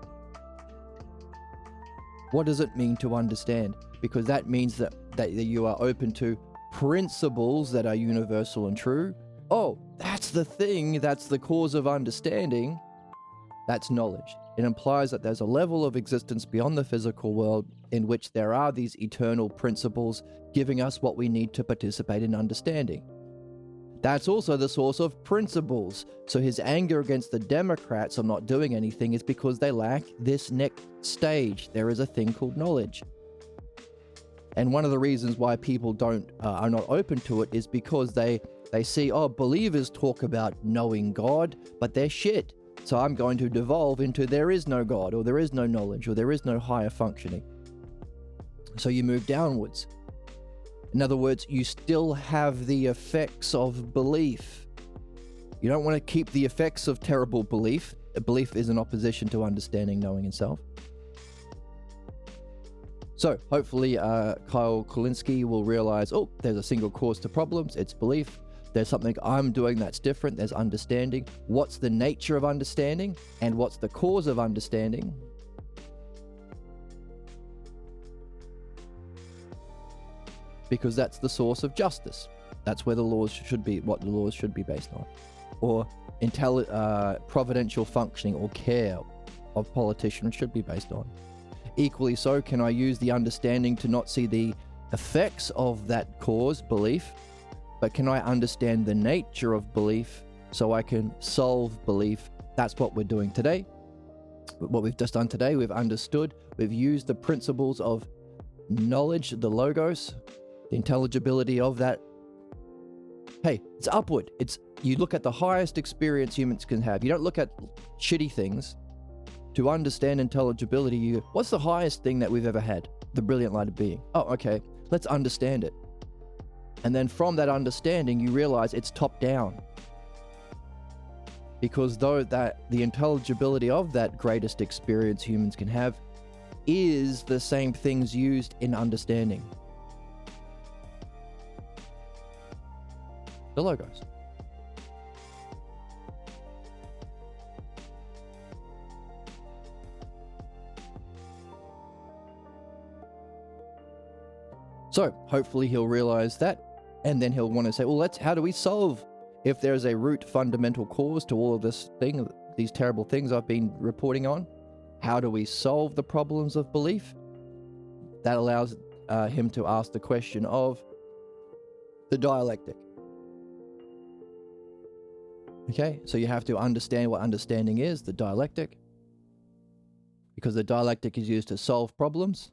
What does it mean to understand? Because that means that you are open to principles that are universal and true. Oh, that's the thing, that's the cause of understanding. That's knowledge. It implies that there's a level of existence beyond the physical world in which there are these eternal principles giving us what we need to participate in understanding. That's also the source of principles. So his anger against the Democrats of not doing anything is because they lack this next stage. There is a thing called knowledge. And one of the reasons why people are not open to it is because they see, oh, believers talk about knowing God, but they're shit. So I'm going to devolve into there is no God, or there is no knowledge, or there is no higher functioning. So you move downwards. In other words, you still have the effects of belief. You don't want to keep the effects of terrible belief. A belief is in opposition to understanding, knowing, and self. So hopefully Kyle Kulinski will realize, oh, there's a single cause to problems. It's belief. There's something I'm doing that's different. There's understanding. What's the nature of understanding? And what's the cause of understanding? Because that's the source of justice. That's where the laws should be, what the laws should be based on. Or providential functioning or care of politicians should be based on. Equally so, can I use the understanding to not see the effects of that cause, belief, but can I understand the nature of belief so I can solve belief? That's what we're doing today. What we've just done today, we've understood, we've used the principles of knowledge, the logos, the intelligibility of that. Hey, it's upward. You look at the highest experience humans can have. You don't look at shitty things. To understand intelligibility, what's the highest thing that we've ever had? The brilliant light of being. Oh, okay, let's understand it. And then from that understanding, you realize it's top down. Because though that the intelligibility of that greatest experience humans can have is the same things used in understanding. The logos. So hopefully he'll realize that, and then he'll want to say, well, how do we solve if there's a root fundamental cause to all of this thing, these terrible things I've been reporting on? How do we solve the problems of belief? That allows him to ask the question of the dialectic. Okay, so you have to understand what understanding is, the dialectic, because the dialectic is used to solve problems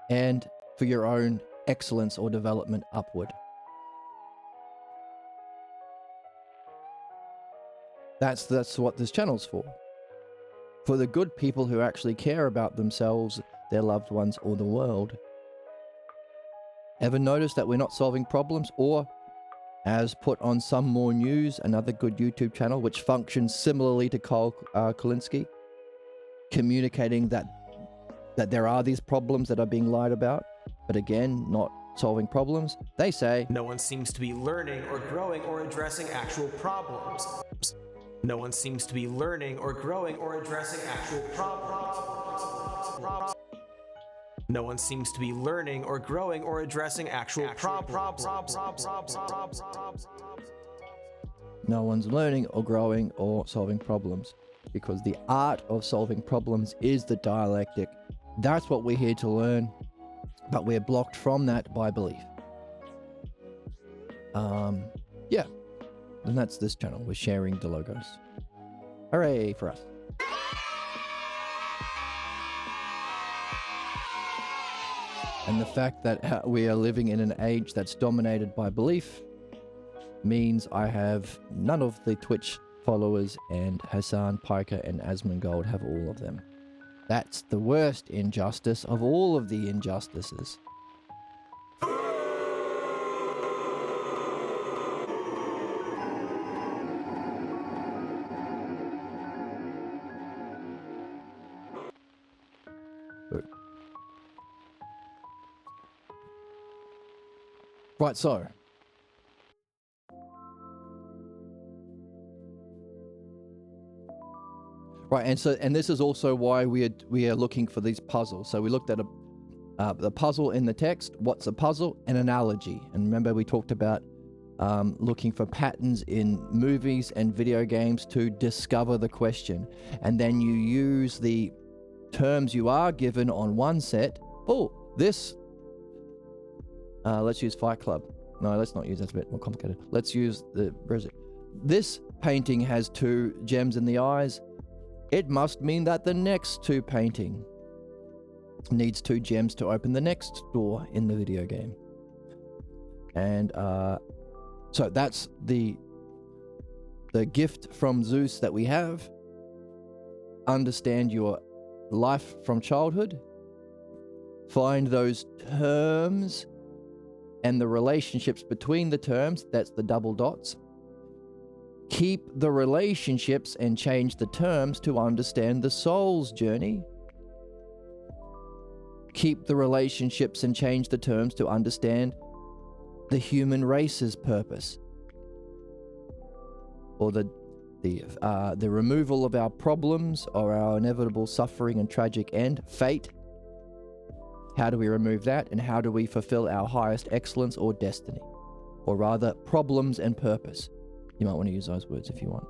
and for your own excellence or development upward. That's what this channel's for. For the good people who actually care about themselves, their loved ones, or the world. Ever notice that we're not solving problems? Or, as put on Some More News, another good YouTube channel, which functions similarly to Kyle Kulinski, communicating that there are these problems that are being lied about, but again, not solving problems. They say, no one seems to be learning or growing or addressing actual problems. No one seems to be learning or growing or addressing actual problems. No one seems to be learning or growing or addressing actual problems. No one's learning or growing or solving problems, because the art of solving problems is the dialectic. That's what we're here to learn, but we're blocked from that by belief. Yeah, and that's this channel. We're sharing the logos. Hooray for us. And the fact that we are living in an age that's dominated by belief means I have none of the Twitch followers, and Hassan, Piker, and Asmongold have all of them. That's the worst injustice of all of the injustices. Right, so right, and this is also why we are looking for these puzzles. So we looked at the puzzle in the text. What's a puzzle? An analogy. And remember, we talked about looking for patterns in movies and video games to discover the question, and then you use the terms you are given on one set. Oh, this. Let's use Fight Club. No, let's not use that. It's a bit more complicated. Let's use the... This painting has 2 gems in the eyes. It must mean that the next 2 painting needs 2 gems to open the next door in the video game. And so that's the gift from Zeus that we have. Understand your life from childhood. Find those terms and the relationships between the terms. That's the double dots. Keep the relationships and change the terms to understand the soul's journey. Keep the relationships and change the terms to understand the human race's purpose, or the removal of our problems or our inevitable suffering and tragic end, fate. How do we remove that, and how do we fulfill our highest excellence or destiny, or rather problems and purpose? You might want to use those words if you want.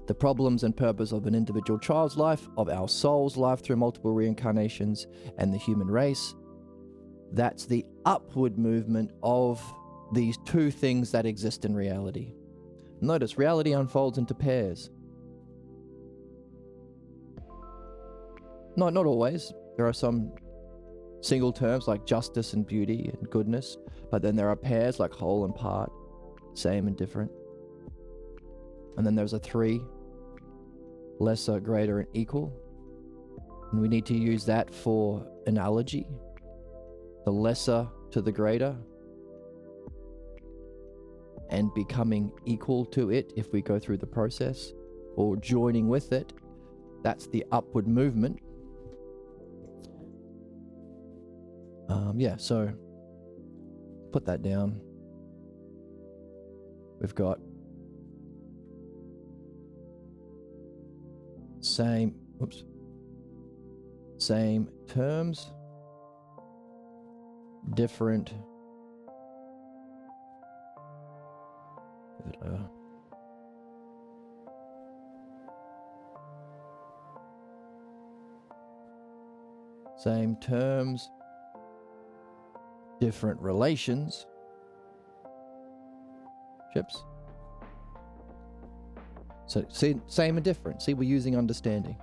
The problems and purpose of an individual child's life, of our soul's life through multiple reincarnations, and the human race. That's the upward movement of these 2 things that exist in reality. Notice, reality unfolds into pairs. Not always. There are some single terms like justice and beauty and goodness, but then there are pairs like whole and part, same and different. And then there's a 3, lesser, greater, and equal. And we need to use that for analogy. The lesser to the greater, and becoming equal to it if we go through the process, or joining with it. That's the upward movement. So put that down. We've got same terms, different same terms, different relations, ships. So see, same and different. See, we're using understanding.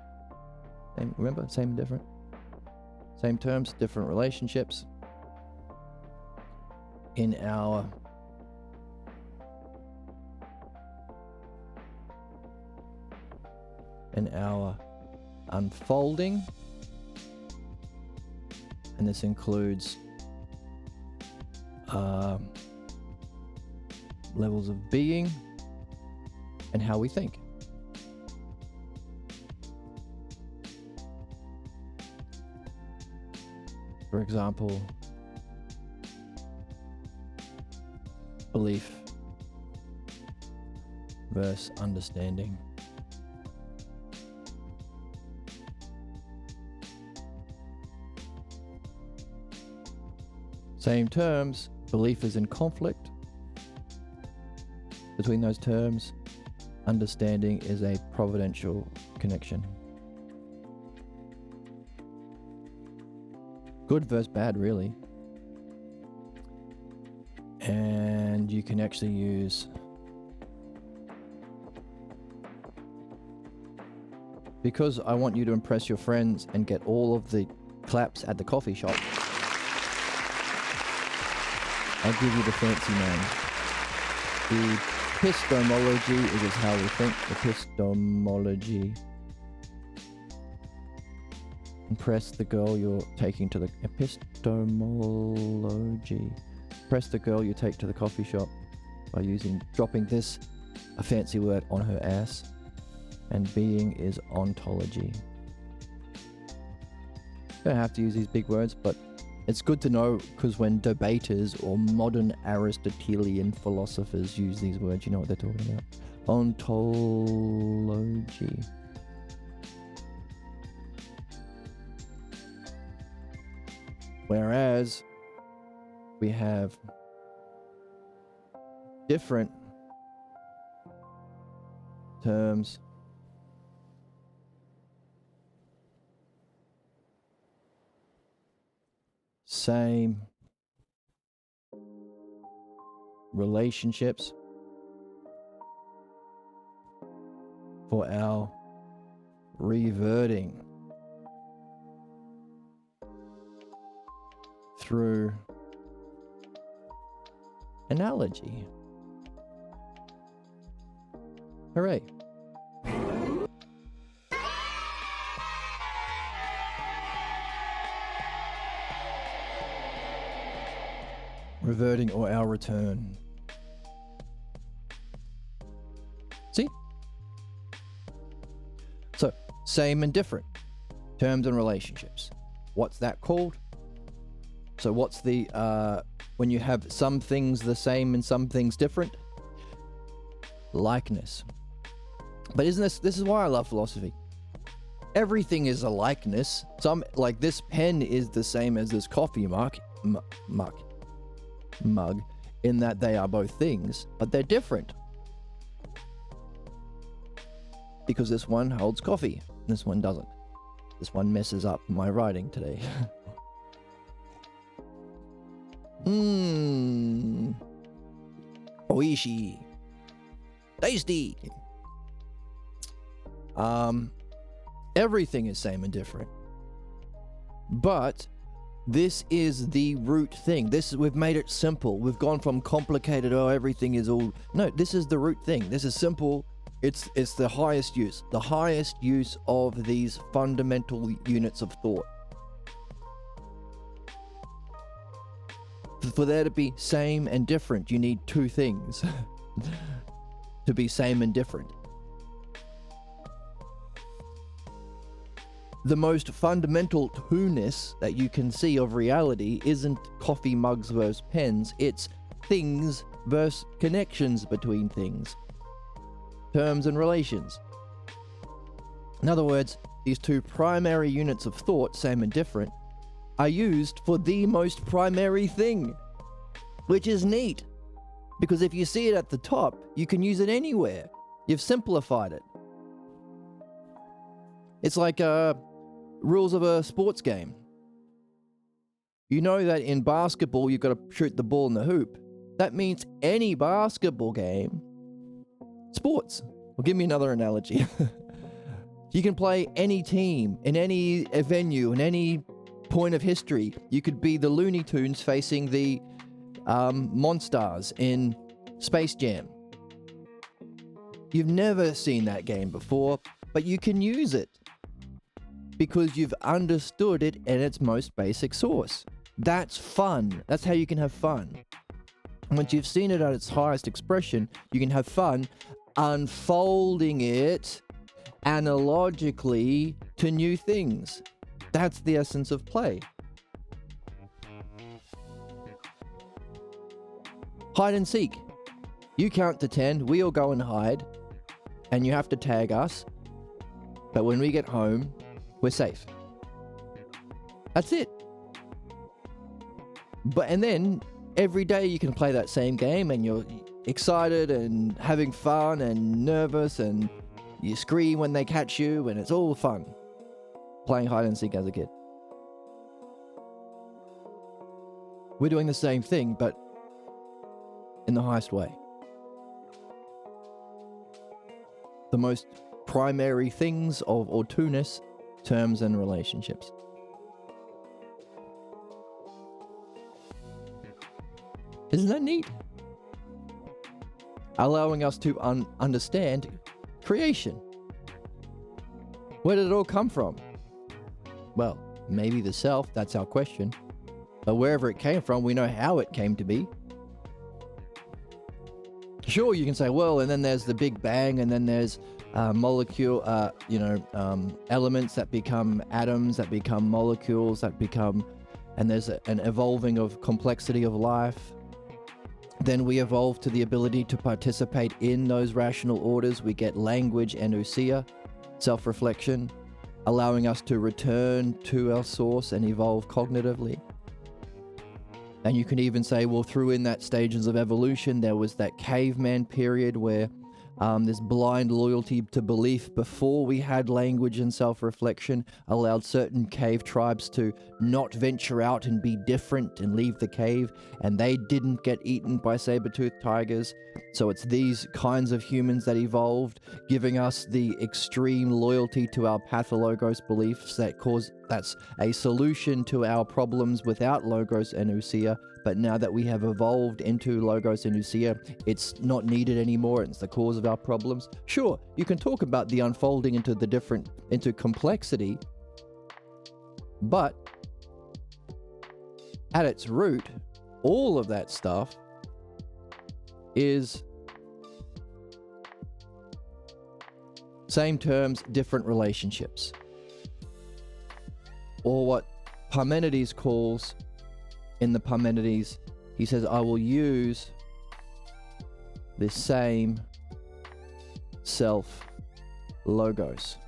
Remember, same and different. Same terms, different relationships. In our unfolding, and this includes levels of being and how we think. For example, belief versus understanding. Same terms, belief is in conflict between those terms. Understanding is a providential connection. Good versus bad, really. And you can actually use because I want you to impress your friends and get all of the claps at the coffee shop. I'll give you the fancy name. The epistemology is just how we think. Epistemology. Impress the girl you're taking to the epistemology. Impress the girl you take to the coffee shop by dropping this, a fancy word, on her ass. And being is ontology. You don't have to use these big words, but it's good to know, because when debaters or modern Aristotelian philosophers use these words, you know what they're talking about. Ontology. Whereas we have different terms, same relationships, for our reverting through analogy. Hooray. Reverting or our return. See? So, same and different. Terms and relationships. What's that called? So what's the, when you have some things the same and some things different? Likeness. But isn't this is why I love philosophy. Everything is a likeness. Like this pen is the same as this coffee mug, in that they are both things, but they're different. Because this one holds coffee, this one doesn't. This one messes up my writing today. Oishi. Tasty. Everything is same and different. But this is the root thing. We've made it simple. We've gone from complicated, everything is all... No, this is the root thing. This is simple. It's the highest use. The highest use of these fundamental units of thought. For there to be same and different, you need two things to be same and different. The most fundamental two-ness that you can see of reality isn't coffee mugs versus pens, it's things versus connections between things. Terms and relations. In other words, these two primary units of thought, same and different, are used for the most primary thing, which is neat. Because if you see it at the top, you can use it anywhere. You've simplified it. It's like rules of a sports game. You know that in basketball, you've got to shoot the ball in the hoop. That means any basketball game, sports. Well, give me another analogy. You can play any team, in any venue, in any point of history. You could be the Looney Tunes facing the Monstars in Space Jam. You've never seen that game before, but you can use it because you've understood it in its most basic source. That's fun. That's how you can have fun. Once you've seen it at its highest expression, you can have fun unfolding it analogically to new things. That's the essence of play. Hide and seek. You count to 10, we all go and hide, and you have to tag us. But when we get home, we're safe. That's it. And then every day you can play that same game and you're excited and having fun and nervous and you scream when they catch you and it's all fun. Playing hide and seek as a kid. We're doing the same thing, but in the highest way. The most primary things of or two-ness, terms and relationships. Isn't that neat? Allowing us to understand creation. Where did it all come from? Well, maybe the self, that's our question. But wherever it came from, we know how it came to be. Sure, you can say, well, and then there's the Big Bang, and then there's elements that become atoms, that become molecules, that become, and there's an evolving of complexity of life. Then we evolve to the ability to participate in those rational orders. We get language and ousia, self-reflection, allowing us to return to our source and evolve cognitively. And you can even say, well, through in that stages of evolution, there was that caveman period where This blind loyalty to belief before we had language and self-reflection allowed certain cave tribes to not venture out and be different and leave the cave, and they didn't get eaten by saber-toothed tigers. So it's these kinds of humans that evolved, giving us the extreme loyalty to our pathologos beliefs that's a solution to our problems without logos and ousia. But now that we have evolved into logos and ousia, it's not needed anymore. It's the cause of our problems. Sure, you can talk about the unfolding into complexity, but at its root, all of that stuff is same terms, different relationships. Or what Parmenides calls, in the Parmenides, he says, I will use this same self logos.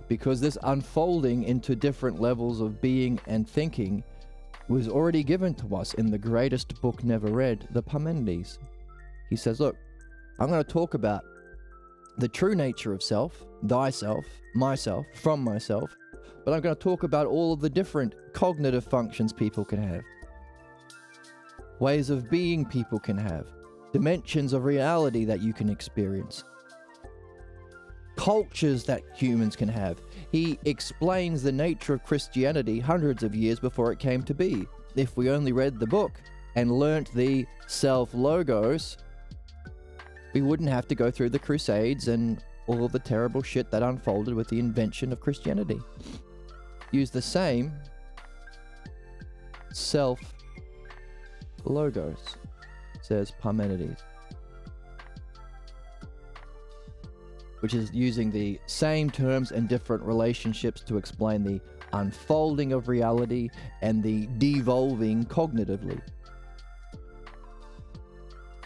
Because this unfolding into different levels of being and thinking was already given to us in the greatest book never read, the Parmenides. He says, look, I'm going to talk about the true nature of self, thyself, myself, from myself, but I'm going to talk about all of the different cognitive functions people can have, ways of being people can have, dimensions of reality that you can experience, cultures that humans can have. He explains the nature of Christianity hundreds of years before it came to be. If we only read the book and learnt the self-logos, we wouldn't have to go through the Crusades and all of the terrible shit that unfolded with the invention of Christianity. Use the same self-logos, says Parmenides, which is using the same terms and different relationships to explain the unfolding of reality and the devolving cognitively.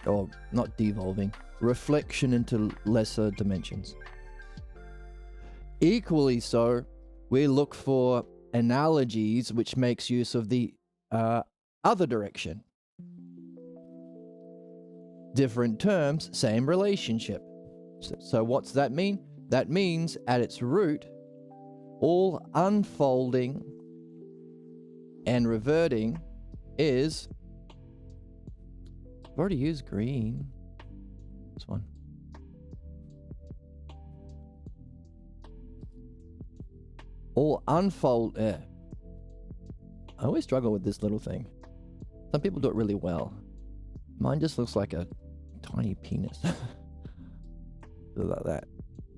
Or not devolving, reflection into lesser dimensions. Equally so, we look for analogies which makes use of the other direction. Different terms, same relationship. So what's that mean? That means at its root, all unfolding and reverting is, I've already used green, this one. All unfold, I always struggle with this little thing. Some people do it really well. Mine just looks like a tiny penis. Like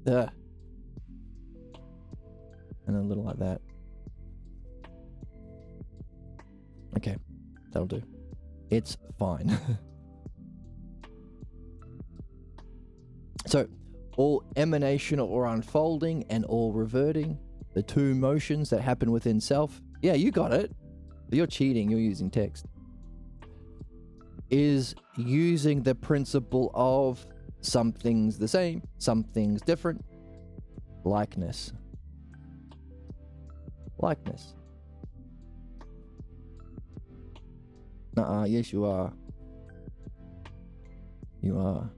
that. And a little like that. Okay, that'll do. It's fine. So, all emanation or unfolding and all reverting, the two motions that happen within self. Yeah, you got it. You're cheating, you're using text. Is using the principle of some things the same, some things different. Likeness. Likeness. Yes you are. You are.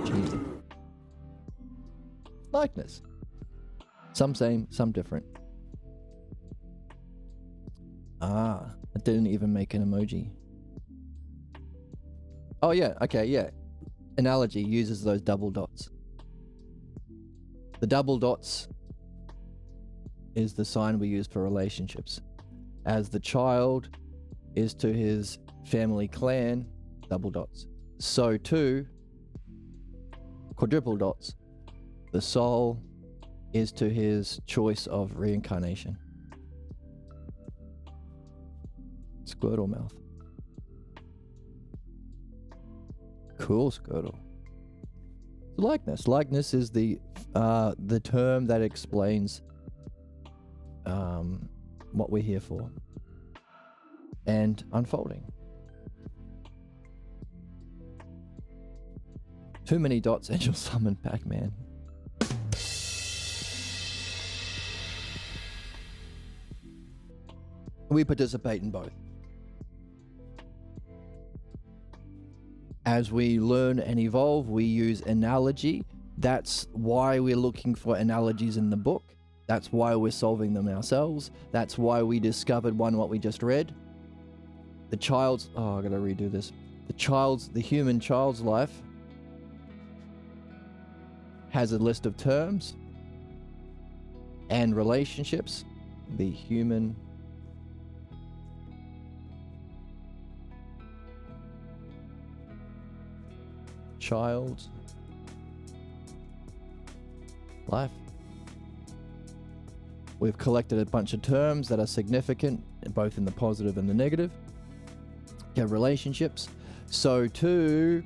Cheating. Likeness. Some same, some different. It didn't even make an emoji. Oh yeah, okay, yeah. Analogy uses those double dots. The double dots is the sign we use for relationships. As the child is to his family clan, double dots. So too, quadruple dots. The soul is to his choice of reincarnation. Squirtle mouth. Cool, Squirtle. Likeness. Likeness is the term that explains what we're here for. And unfolding. Too many dots and you'll summon Pac-Man. We participate in both. As we learn and evolve, we use analogy. That's why we're looking for analogies in the book. That's why we're solving them ourselves. That's why we discovered what we just read. I gotta redo this. The human child's life has a list of terms and relationships. The human child's life. We've collected a bunch of terms that are significant, both in the positive and the negative. You have relationships. So to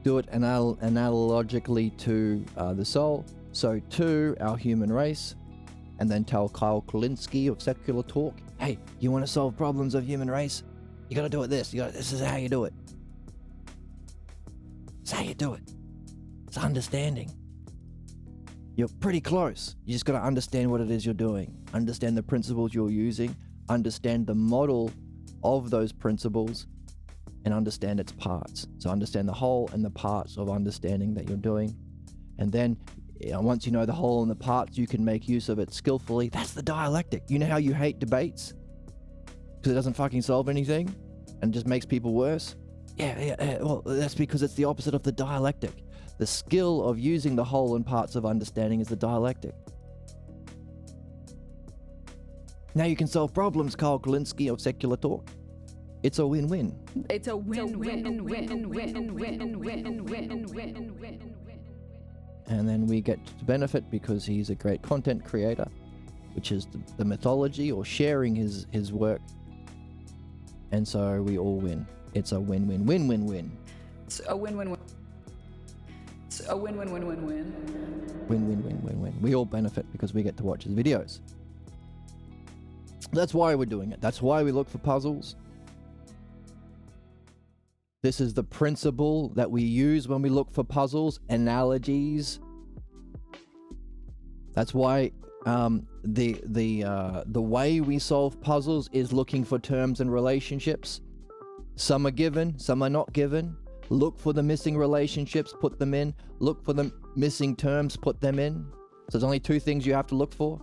do it analogically to the soul, so to our human race, and then tell Kyle Kulinski of Secular Talk, hey, you want to solve problems of human race? You got to do it this. This is how you do it. It's how you do it. It's understanding. You're pretty close. You just got to understand what it is you're doing. Understand the principles you're using. Understand the model of those principles, and understand its parts. So understand the whole and the parts of understanding that you're doing. And then once you know the whole and the parts, you can make use of it skillfully. That's the dialectic. You know how you hate debates? Because it doesn't fucking solve anything and just makes people worse? Yeah. Well, that's because it's the opposite of the dialectic. The skill of using the whole and parts of understanding is the dialectic. Now you can solve problems, Kyle Kulinski of Secular Talk. It's a win-win. It's a win-win. And then we get to benefit because he's a great content creator, which is the mythology or sharing his work. And so we all win. It's a win-win-win-win-win. It's a win-win-win. It's a win-win-win-win-win. Win-win-win-win-win. We all benefit because we get to watch his videos. That's why we're doing it. That's why we look for puzzles. This is the principle that we use when we look for puzzles, analogies. That's why the way we solve puzzles is looking for terms and relationships. Some are given, some are not given. Look for the missing relationships, put them in. Look for the missing terms, put them in. So there's only two things you have to look for.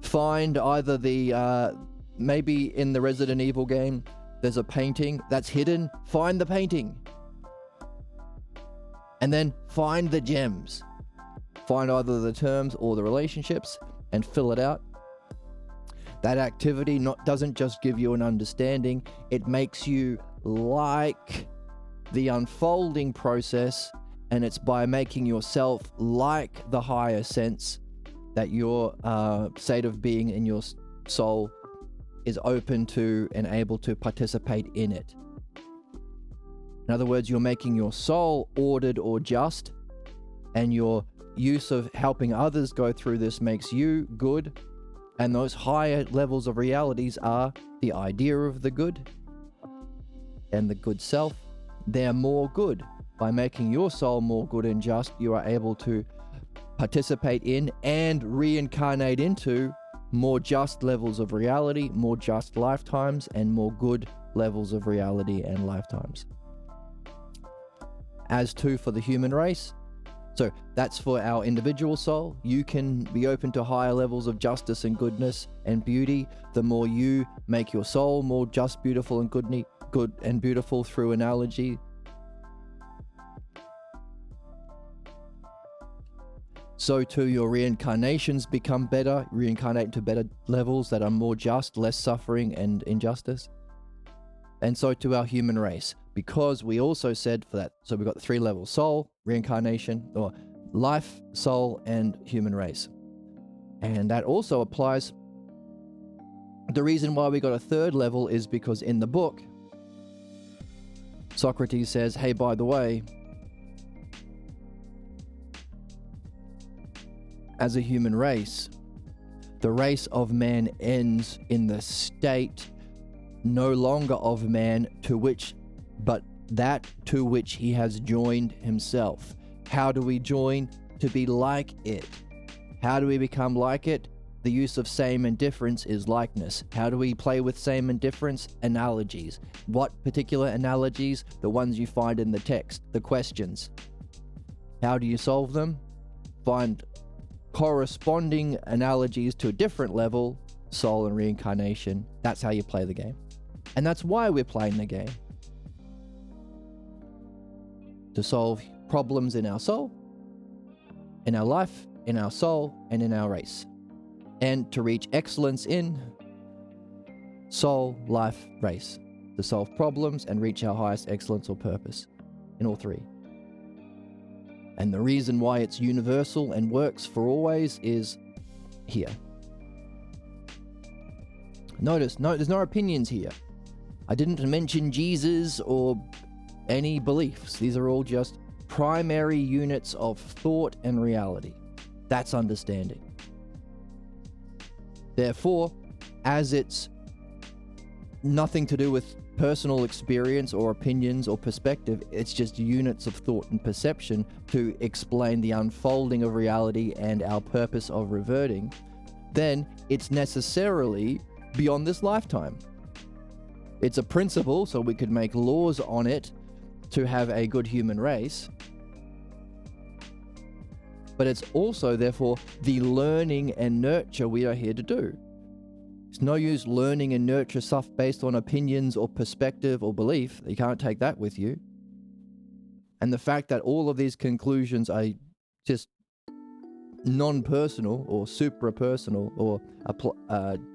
Find either maybe in the Resident Evil game, there's a painting that's hidden. Find the painting. And then find the gems. Find either the terms or the relationships and fill it out. That activity doesn't just give you an understanding, it makes you like the unfolding process, and it's by making yourself like the higher sense that your state of being in your soul is open to and able to participate in it. In other words, you're making your soul ordered or just, and your use of helping others go through this makes you good. And those higher levels of realities are the idea of the good and the good self. They're more good. By making your soul more good and just, you are able to participate in and reincarnate into more just levels of reality, more just lifetimes, and more good levels of reality and lifetimes. As to for the human race, so that's for our individual soul. You can be open to higher levels of justice and goodness and beauty. The more you make your soul more just, beautiful, and good and beautiful through analogy. So too your reincarnations become better, reincarnate to better levels that are more just, less suffering and injustice. And so to our human race, because we also said for that, so we've got the 3 levels: soul, reincarnation, or life, soul, and human race. And that also applies. The reason why we got a 3rd level is because in the book, Socrates says, hey, by the way, as a human race, the race of man ends in the state no longer of man but that to which he has joined himself. How do we join? To be like it. How do we become like it? the use of same and difference is likeness. How do we play with same and difference? Analogies. What particular analogies? The ones you find in the text, the questions. How do you solve them? Find corresponding analogies to a different level, soul and reincarnation. That's how you play the game. And that's why we're playing the game. To solve problems in our soul, in our life, in our soul, and in our race. And to reach excellence in soul, life, race. To solve problems and reach our highest excellence or purpose in all three. And the reason why it's universal and works for always is here. Notice, there's no opinions here. I didn't mention Jesus or any beliefs. These are all just primary units of thought and reality. That's understanding. Therefore, as it's nothing to do with personal experience or opinions or perspective, it's just units of thought and perception to explain the unfolding of reality and our purpose of reverting, then it's necessarily beyond this lifetime. It's a principle, so we could make laws on it to have a good human race. But it's also, therefore, the learning and nurture we are here to do. It's no use learning and nurture stuff based on opinions or perspective or belief. You can't take that with you. And the fact that all of these conclusions are just non-personal or supra-personal or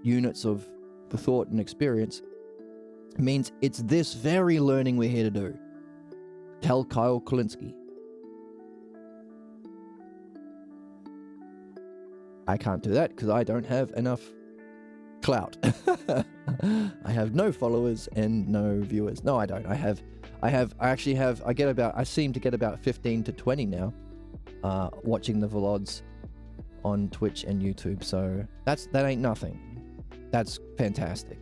units of the thought and experience means it's this very learning we're here to do. Tell Kyle Kulinski. I can't do that because I don't have enough clout. I have no followers and no viewers. No, I don't. I seem to get about 15 to 20 now watching the vlogs on Twitch and YouTube. So that ain't nothing. That's fantastic.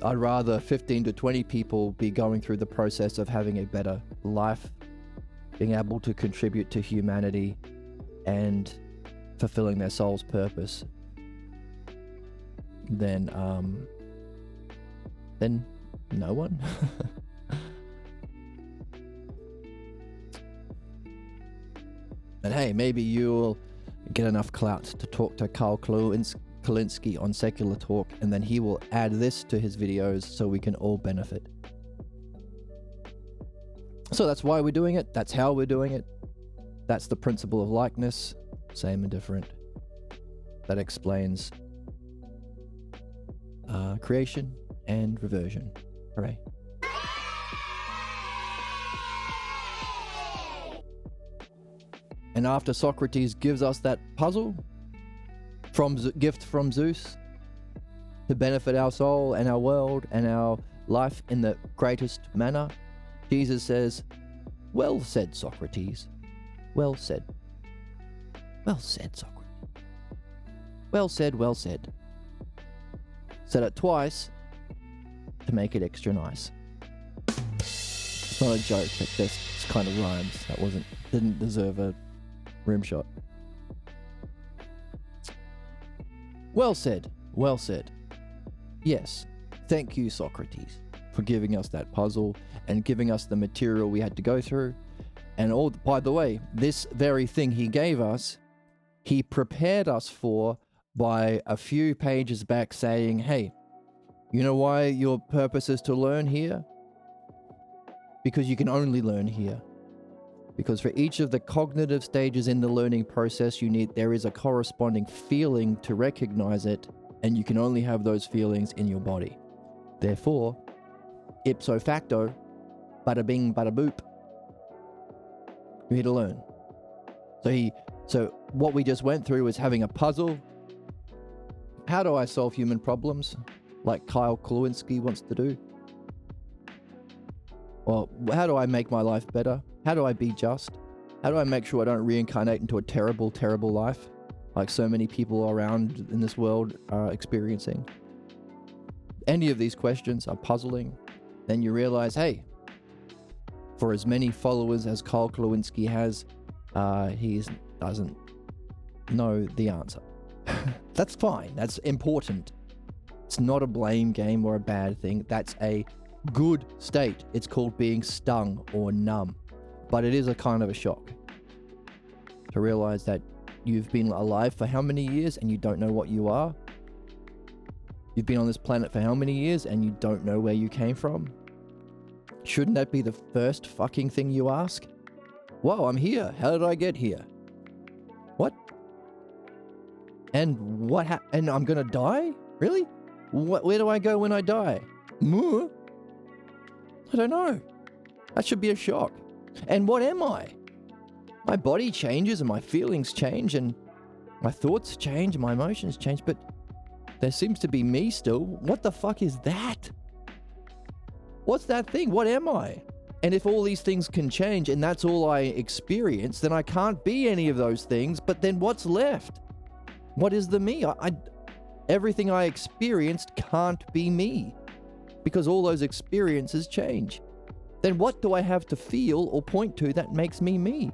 I'd rather 15 to 20 people be going through the process of having a better life, being able to contribute to humanity and fulfilling their soul's purpose than no one. And hey, maybe you'll get enough clout to talk to Kyle Kulinski on Secular Talk, and then he will add this to his videos so we can all benefit. So that's why we're doing it. That's how we're doing it. That's the principle of likeness, same and different. That explains creation and reversion. Hooray. And after Socrates gives us that puzzle, gift from Zeus, to benefit our soul and our world and our life in the greatest manner, Jesus says, "Well said, Socrates. Well said. Well said, Socrates. Well said, well said." Said it twice to make it extra nice. It's not a joke, it just kind of rhymes. Didn't deserve a rim shot. Well said, well said. Yes, thank you, Socrates, for giving us that puzzle and giving us the material we had to go through. And by the way, this very thing he gave us, he prepared us for by a few pages back saying, hey, you know why your purpose is to learn here? Because you can only learn here. Because for each of the cognitive stages in the learning process, there is a corresponding feeling to recognize it, and you can only have those feelings in your body. Therefore, ipso facto, bada bing, bada boop, you're here to learn. So what we just went through was having a puzzle. How do I solve human problems, like Kyle Kulinski wants to do? Well, how do I make my life better? How do I be just? How do I make sure I don't reincarnate into a terrible, terrible life, like so many people around in this world are experiencing? Any of these questions are puzzling. Then you realize, hey, for as many followers as Kyle Kulinski has, he doesn't know the answer. That's fine. That's important. It's not a blame game or a bad thing. That's a good state. It's called being stung or numb. But it is a kind of a shock to realize that you've been alive for how many years and you don't know what you are? You've been on this planet for how many years and you don't know where you came from? Shouldn't that be the first fucking thing you ask? Whoa, I'm here. How did I get here? What? And and I'm gonna die? Really? Where do I go when I die? I don't know. That should be a shock. And what am I? My body changes and my feelings change and my thoughts change and my emotions change, but there seems to be me still. What the fuck is that? What's that thing? What am I? And if all these things can change and that's all I experience, then I can't be any of those things, but then what's left? What is the me? Everything I experienced can't be me because all those experiences change. Then what do I have to feel or point to that makes me me?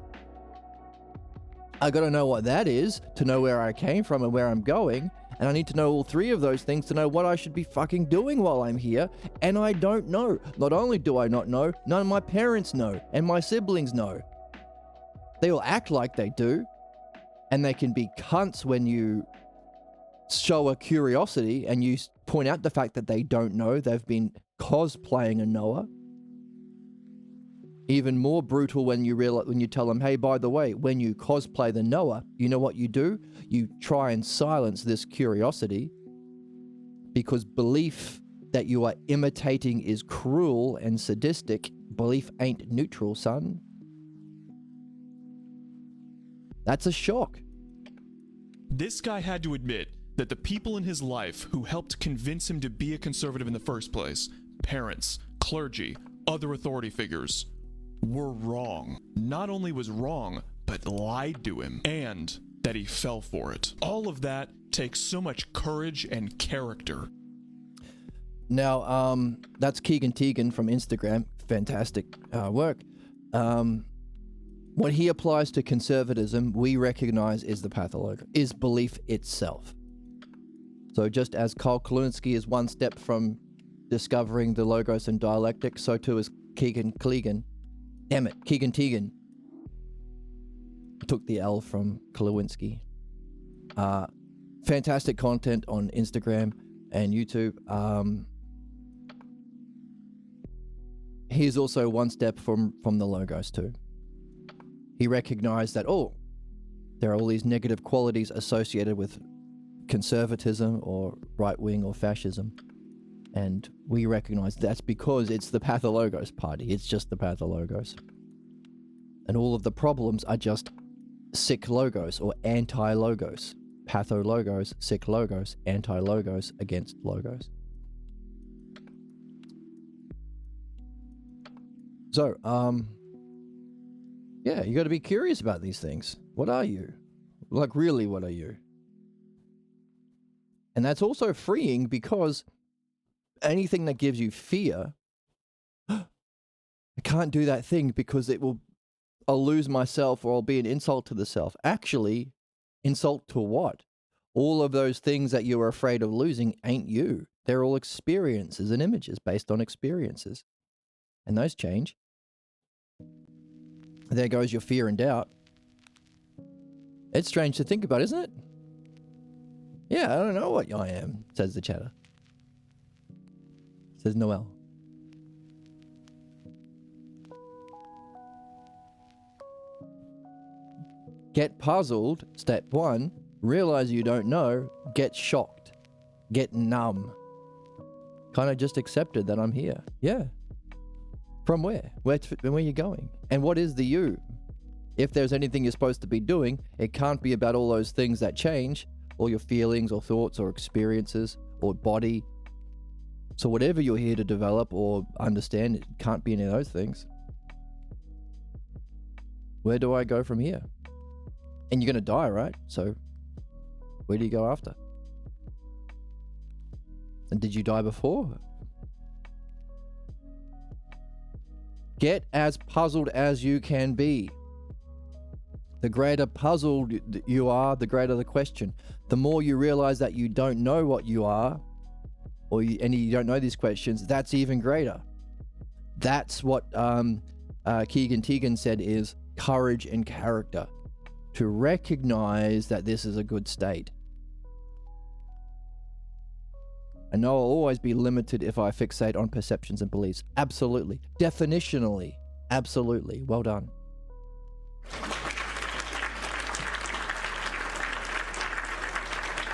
I gotta know what that is to know where I came from and where I'm going. And I need to know all three of those things to know what I should be fucking doing while I'm here. And I don't know. Not only do I not know, none of my parents know and my siblings know. They all act like they do. And they can be cunts when you show a curiosity and you point out the fact that they don't know. They've been cosplaying a knower. Even more brutal when you tell them, hey, by the way, when you cosplay the knower, you know what you do? You try and silence this curiosity because belief that you are imitating is cruel and sadistic. Belief ain't neutral, son. That's a shock. This guy had to admit that the people in his life who helped convince him to be a conservative in the first place, parents, clergy, other authority figures, were wrong. Not only was wrong, but lied to him, and that he fell for it. All of that takes so much courage and character. Now, that's Keegan Teagan from Instagram. Fantastic work. What he applies to conservatism, we recognize is the pathological, is belief itself. So just as Carl Kalinske is one step from discovering the logos and dialectic, so too is Keegan Teagan. Took the L from Kalinske. Fantastic content on Instagram and YouTube. He's also one step from the logos too. He recognized that, there are all these negative qualities associated with conservatism or right-wing or fascism. And we recognize that's because it's the pathologos party. It's just the pathologos. And all of the problems are just sick logos or anti-logos. Pathologos, sick logos, anti-logos against logos. So, yeah, you got to be curious about these things. What are you? Like, really, what are you? And that's also freeing because anything that gives you fear, I can't do that thing because I'll lose myself or I'll be an insult to the self. Actually, insult to what? All of those things that you're afraid of losing ain't you. They're all experiences and images based on experiences. And those change. There goes your fear and doubt. It's strange to think about, isn't it? Yeah, I don't know what I am, says the chatter. Says Noel. Get puzzled, step 1. Realize you don't know. Get shocked. Get numb. Kind of just accepted that I'm here. Yeah. From where? Where are you going? And what is the you? If there's anything you're supposed to be doing, it can't be about all those things that change, all your feelings or thoughts or experiences or body. So whatever you're here to develop or understand, it can't be any of those things. Where do I go from here? And you're going to die, right? So where do you go after? And did you die before? Get as puzzled as you can be. The greater puzzled you are, the greater the question. The more you realize that you don't know what you are, and you don't know these questions, that's even greater. That's what Keegan Teagan said is courage and character. To recognize that this is a good state. I know I'll always be limited if I fixate on perceptions and beliefs. Absolutely. Definitionally. Absolutely. Well done.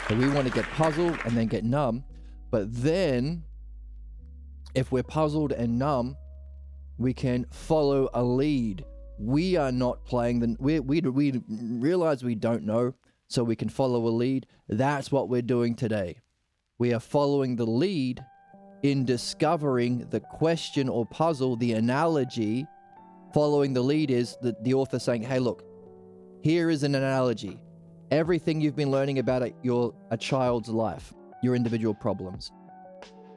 So we want to get puzzled and then get numb. But then, if we're puzzled and numb, we can follow a lead. We are not playing we realize we don't know, so we can follow a lead. That's what we're doing today. We are following the lead in discovering the question or puzzle, the analogy. Following the lead is the author saying, hey, look, here is an analogy. Everything you've been learning about a child's life, your individual problems.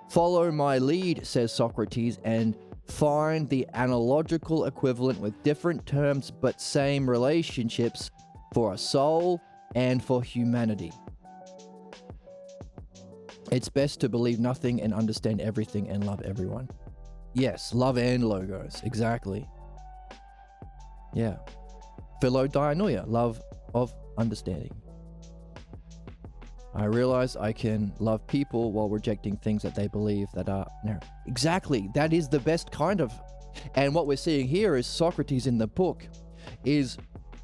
Follow my lead, says Socrates, and find the analogical equivalent with different terms but same relationships for a soul and for humanity. It's best to believe nothing and understand everything and love everyone. Yes, love and logos, exactly. Yeah. Philodainoia, love of understanding. I realize I can love people while rejecting things that they believe that are no. Exactly. That is the best kind of. And what we're seeing here is Socrates in the book is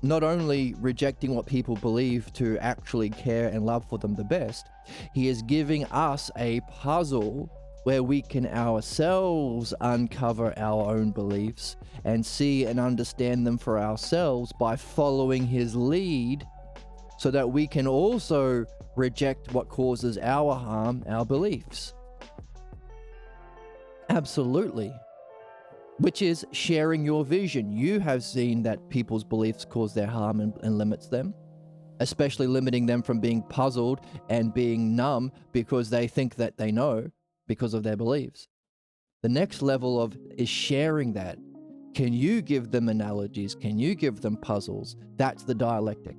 not only rejecting what people believe to actually care and love for them the best, he is giving us a puzzle where we can ourselves uncover our own beliefs and see and understand them for ourselves by following his lead, so that we can also reject what causes our harm, our beliefs. Absolutely. Which is sharing your vision. You have seen that people's beliefs cause their harm and limits them, especially limiting them from being puzzled and being numb because they think that they know because of their beliefs. The next level is sharing that. Can you give them analogies? Can you give them puzzles? That's the dialectic.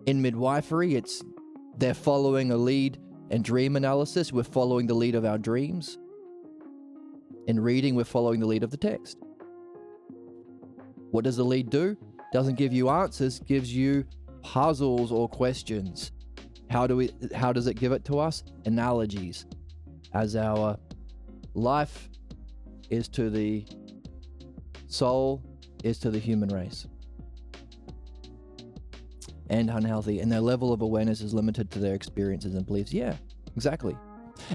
In midwifery, they're following a lead and dream analysis. We're following the lead of our dreams. In reading, we're following the lead of the text. What does the lead do? Doesn't give you answers, gives you puzzles or questions. How does it give it to us? Analogies. As our life is to the soul, is to the human race. And unhealthy. And their level of awareness is limited to their experiences and beliefs. Yeah, exactly.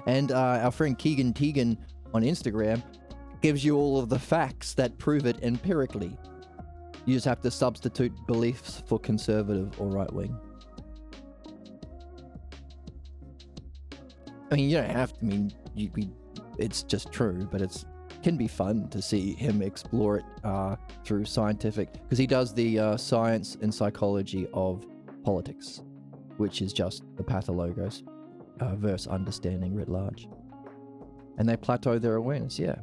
And our friend Keegan Teagan on Instagram gives you all of the facts that prove it empirically. You just have to substitute beliefs for conservative or right wing. I mean, you don't have to. I mean, it's just true, but it can be fun to see him explore it through scientific, because he does the science and psychology of politics, which is just the pathologos versus understanding writ large. And they plateau their awareness, yeah.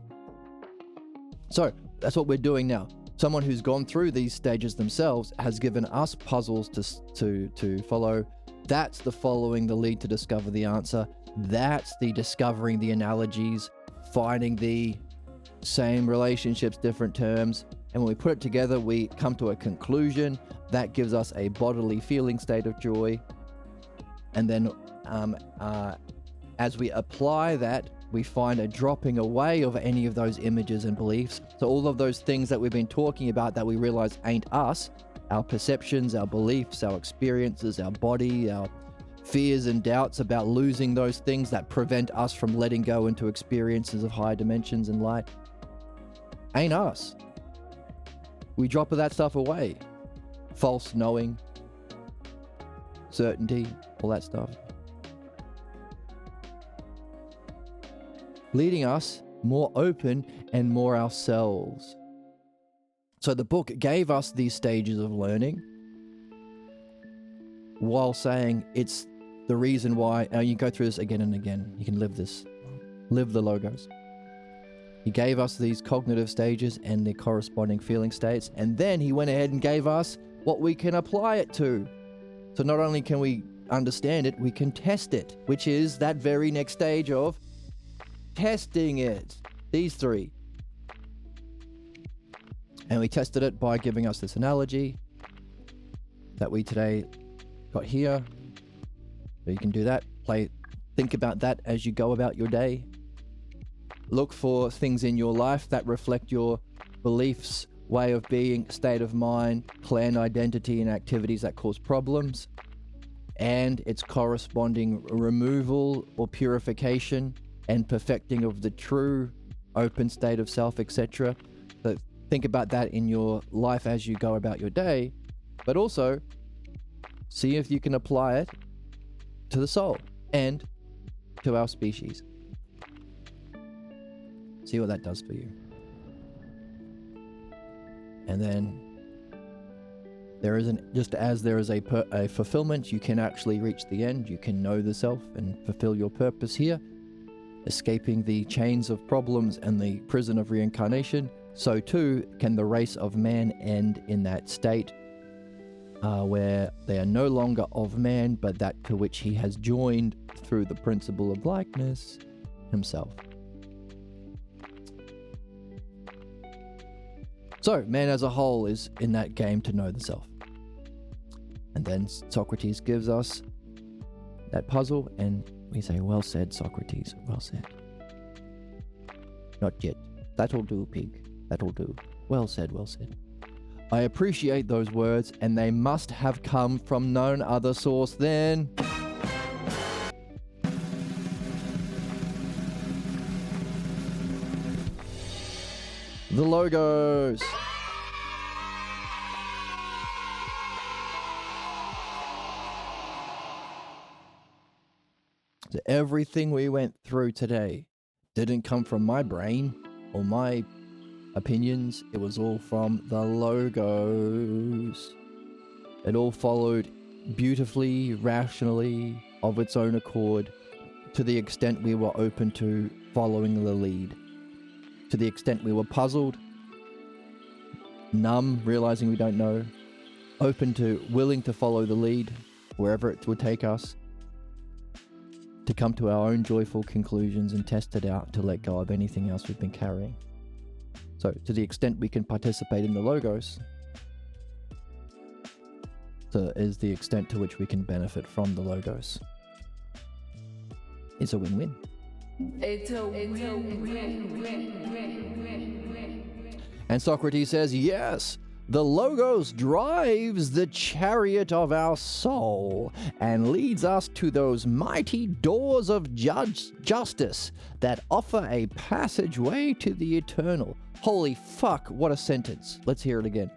So that's what we're doing now. Someone who's gone through these stages themselves has given us puzzles to follow. That's the following the lead to discover the answer. That's the discovering the analogies, finding the same relationships, different terms. And when we put it together, we come to a conclusion that gives us a bodily feeling state of joy. And then as we apply that, we find a dropping away of any of those images and beliefs. So all of those things that we've been talking about that we realize ain't us, our perceptions, our beliefs, our experiences, our body, our fears and doubts about losing those things that prevent us from letting go into experiences of higher dimensions and light, ain't us. We drop that stuff away. False knowing, certainty, all that stuff. Leading us more open and more ourselves. So the book gave us these stages of learning while saying it's the reason why, you go through this again and again. You can live this. Live the logos. He gave us these cognitive stages and the corresponding feeling states, and then he went ahead and gave us what we can apply it to. So not only can we understand it, we can test it, which is that very next stage of testing it. These three. And we tested it by giving us this analogy that we today got here. So you can do that. Think about that as you go about your day. Look for things in your life that reflect your beliefs, way of being, state of mind, clan identity, and activities that cause problems, and its corresponding removal or purification and perfecting of the true open state of self, etc. So think about that in your life as you go about your day, but also see if you can apply it to the soul and to our species. See what that does for you. And then just as there is a fulfillment, you can actually reach the end. You can know the self and fulfill your purpose here, escaping the chains of problems and the prison of reincarnation. So too can the race of man end in that state where they are no longer of man, but that to which he has joined through the principle of likeness himself. So, man as a whole is in that game to know the self. And then Socrates gives us that puzzle, and we say, well said, Socrates, well said. Not yet. That'll do, pig. That'll do. Well said, well said. I appreciate those words, and they must have come from none other source than the Logos. So everything we went through today didn't come from my brain or my opinions. It was all from the Logos. It all followed beautifully, rationally, of its own accord, to the extent we were open to following the lead. To the extent we were puzzled, numb, realizing we don't know, open to willing to follow the lead wherever it would take us, to come to our own joyful conclusions and test it out, to let go of anything else we've been carrying. So to the extent we can participate in the Logos, so is the extent to which we can benefit from the Logos. It's a win-win. And Socrates says, yes, the Logos drives the chariot of our soul and leads us to those mighty doors of justice that offer a passageway to the eternal. Holy fuck, what a sentence. Let's hear it again.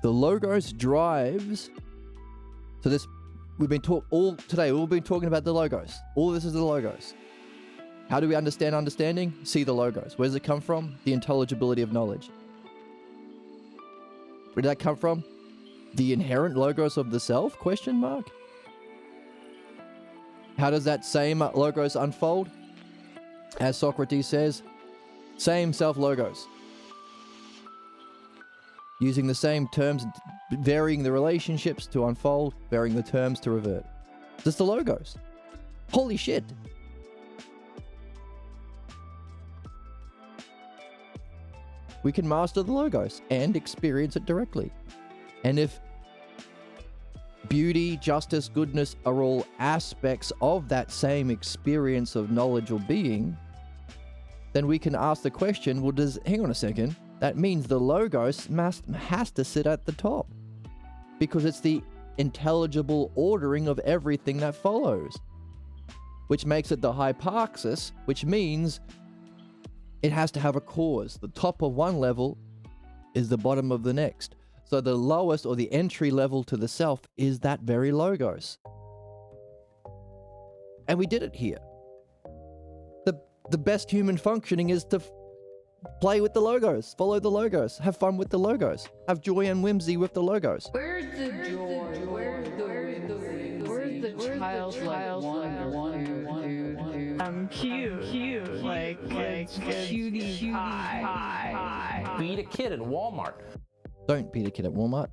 The Logos drives... So this, we've been all been talking about the Logos. All this is the Logos. How do we understand understanding? See the Logos. Where does it come from? The intelligibility of knowledge. Where did that come from? The inherent Logos of the self? Question mark. How does that same Logos unfold? As Socrates says, same self-Logos. Using the same terms, varying the relationships to unfold, varying the terms to revert. Just the Logos. Holy shit. We can master the Logos and experience it directly. And if beauty, justice, goodness are all aspects of that same experience of knowledge or being, then we can ask the question, well, hang on a second, that means the Logos has to sit at the top, because it's the intelligible ordering of everything that follows, which makes it the hyparxis, which means it has to have a cause. The top of one level is the bottom of the next. So the lowest, or the entry level to the self, is that very Logos. And we did it here. The best human functioning is to play with the Logos, follow the Logos, have fun with the Logos, have joy and whimsy with the Logos. Where's the joy? Where's the childlike wonder? I'm cute, like cutie pie. Beat a kid at Walmart. Don't beat a kid at Walmart.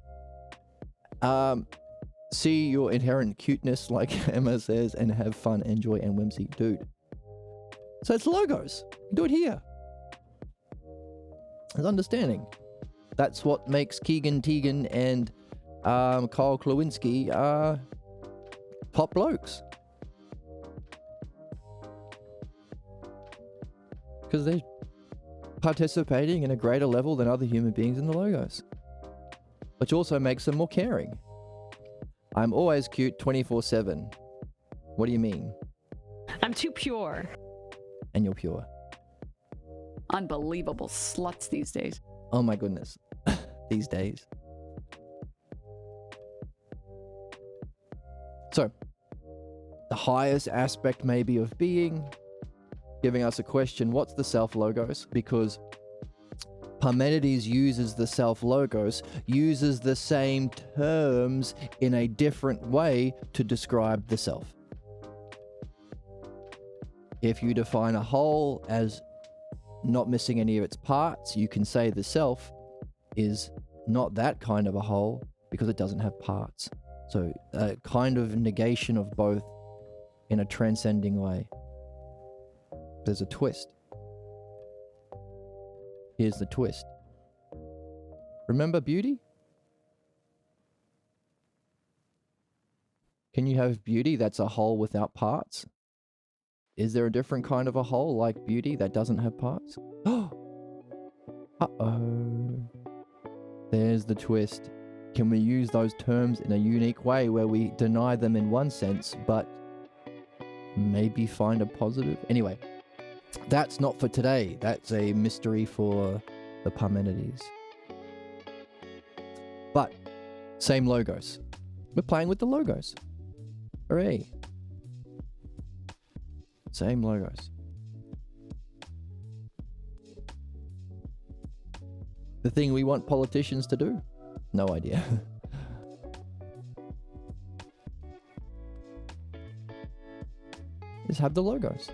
See your inherent cuteness, like Emma says, and have fun, enjoy, and whimsy. Dude. So it's logos. Do it here. It's understanding. That's what makes Keegan Teagan and Kyle Klawinski top blokes. Because they're participating in a greater level than other human beings in the logos. Which also makes them more caring. I'm always cute 24/7. What do you mean? I'm too pure. And you're pure. Unbelievable sluts these days. Oh my goodness. These days. So, the highest aspect maybe of being, giving us a question, what's the self logos? Because Parmenides uses the self logos, uses the same terms in a different way to describe the self. If you define a whole as not missing any of its parts, you can say the self is not that kind of a whole because it doesn't have parts. So a kind of negation of both in a transcending way. There's a twist. Here's the twist. Remember beauty? Can you have beauty that's a whole without parts? Is there a different kind of a whole like beauty that doesn't have parts? Uh-oh. There's the twist. Can we use those terms in a unique way where we deny them in one sense, but maybe find a positive? Anyway, that's not for today. That's a mystery for the Parmenides. But, same logos. We're playing with the logos. Hooray. Same logos. The thing we want politicians to do? No idea. Just have the logos.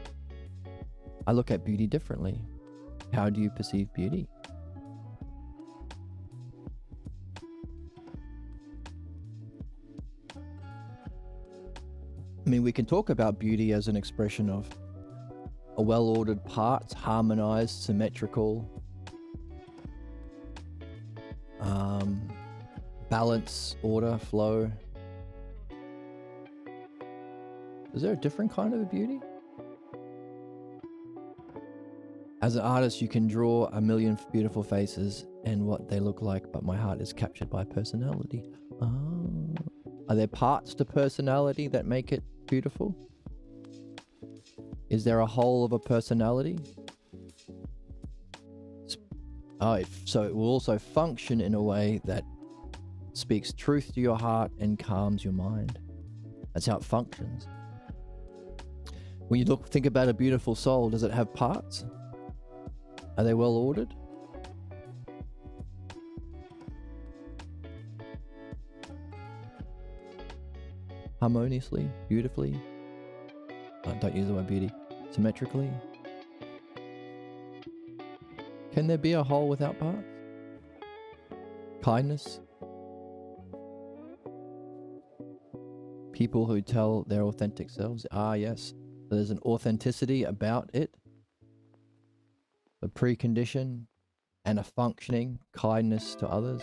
I look at beauty differently. How do you perceive beauty? I mean, we can talk about beauty as an expression of a well-ordered parts, harmonized, symmetrical, balance, order, flow. Is there a different kind of a beauty? As an artist, you can draw a million beautiful faces and what they look like, but my heart is captured by personality. Oh. Are there parts to personality that make it beautiful? Is there a whole of a personality? Oh, so it will also function in a way that speaks truth to your heart and calms your mind. That's how it functions. When you think about a beautiful soul, does it have parts? Are they well ordered? Harmoniously, beautifully? Don't use the word beauty. Symmetrically? Can there be a whole without parts? Kindness? People who tell their authentic selves? Ah, yes. There's an authenticity about it. A precondition and a functioning kindness to others.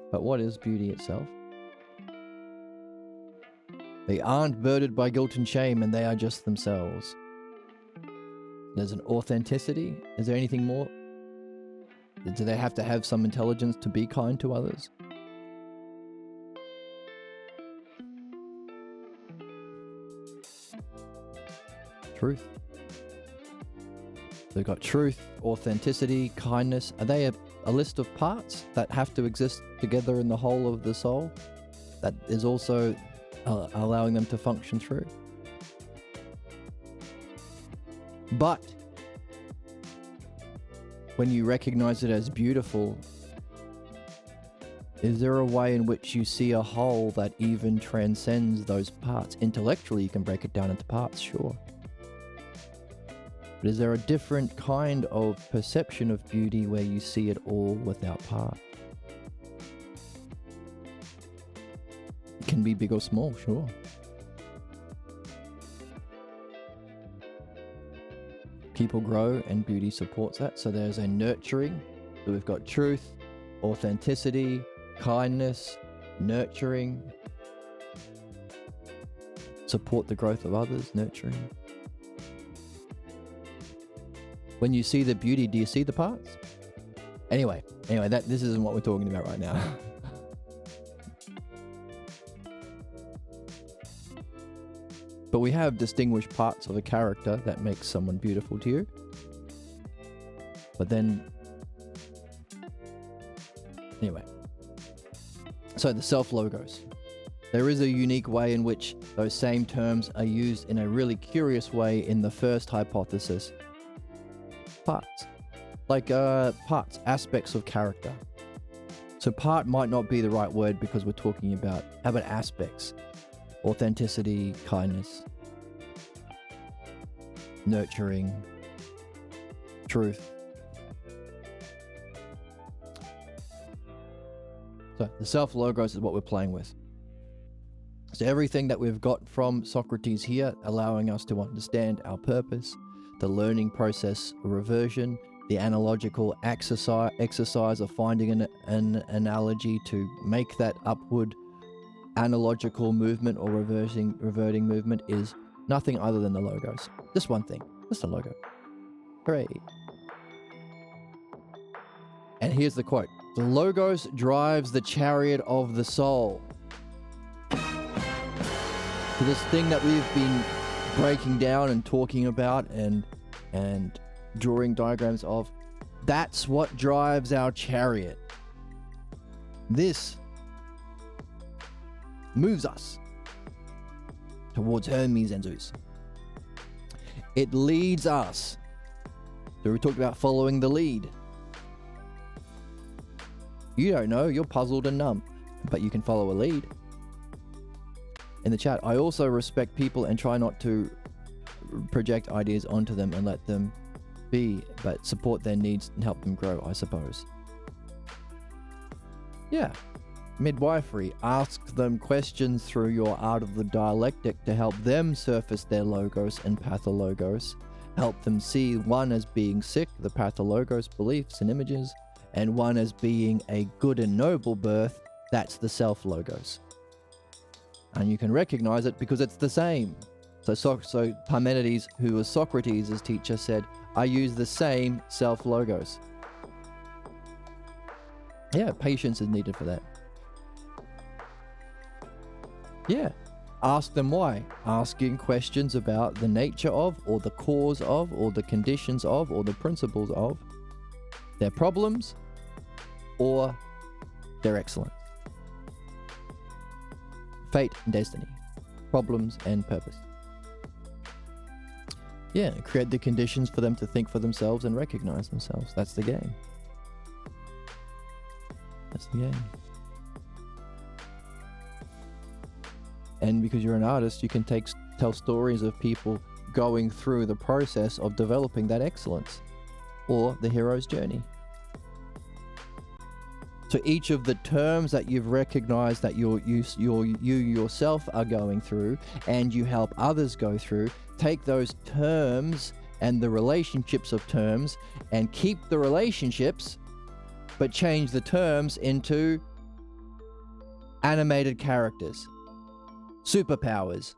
But what is beauty itself? They aren't burdened by guilt and shame, and they are just themselves. There's an authenticity. Is there anything more? Do they have to have some intelligence to be kind to others? Truth. They've got truth, authenticity, kindness. Are they a list of parts that have to exist together in the whole of the soul? That is also allowing them to function through. But when you recognize it as beautiful, is there a way in which you see a whole that even transcends those parts? Intellectually, you can break it down into parts, sure. But is there a different kind of perception of beauty where you see it all without part? It can be big or small, sure. People grow and beauty supports that. So there's a nurturing. So we've got truth, authenticity, kindness, nurturing. Support the growth of others, nurturing. When you see the beauty, do you see the parts? Anyway, this isn't what we're talking about right now. But we have distinguished parts of a character that makes someone beautiful to you. But then, anyway. So the self-logos. There is a unique way in which those same terms are used in a really curious way in the first hypothesis. Parts. Like parts, aspects of character. So part might not be the right word because we're talking about, how about aspects? Authenticity, kindness, nurturing, truth. So the self-logos is what we're playing with. So everything that we've got from Socrates here, allowing us to understand our purpose, the learning process of reversion, the analogical exercise of finding an analogy to make that upward analogical movement or reverting movement is nothing other than the logos. Just one thing, just a logo. Hooray. And here's the quote. The logos drives the chariot of the soul. So this thing that we've been breaking down and talking about and drawing diagrams of, that's what drives our chariot. This moves us towards Hermes and Zeus. It leads us. So we talked about following the lead. You don't know, you're puzzled and numb, but you can follow a lead. In the chat, I also respect people and try not to project ideas onto them and let them be, but support their needs and help them grow, I suppose. Yeah. Midwifery, ask them questions through your art of the dialectic to help them surface their logos and pathologos. Help them see one as being sick, the pathologos, beliefs and images, and one as being a good and noble birth, that's the self-logos. And you can recognize it because it's the same. So Parmenides, who was Socrates' teacher, said, I use the same self-logos. Yeah, patience is needed for that. Yeah, ask them why. Asking questions about the nature of, or the cause of, or the conditions of, or the principles of their problems or their excellence. Fate and destiny. Problems and purpose. Yeah, create the conditions for them to think for themselves and recognize themselves. That's the game. That's the game. And because you're an artist, you can tell stories of people going through the process of developing that excellence, or the hero's journey. So each of the terms that you've recognized that you yourself are going through, and you help others go through, take those terms and the relationships of terms and keep the relationships, but change the terms into animated characters, superpowers.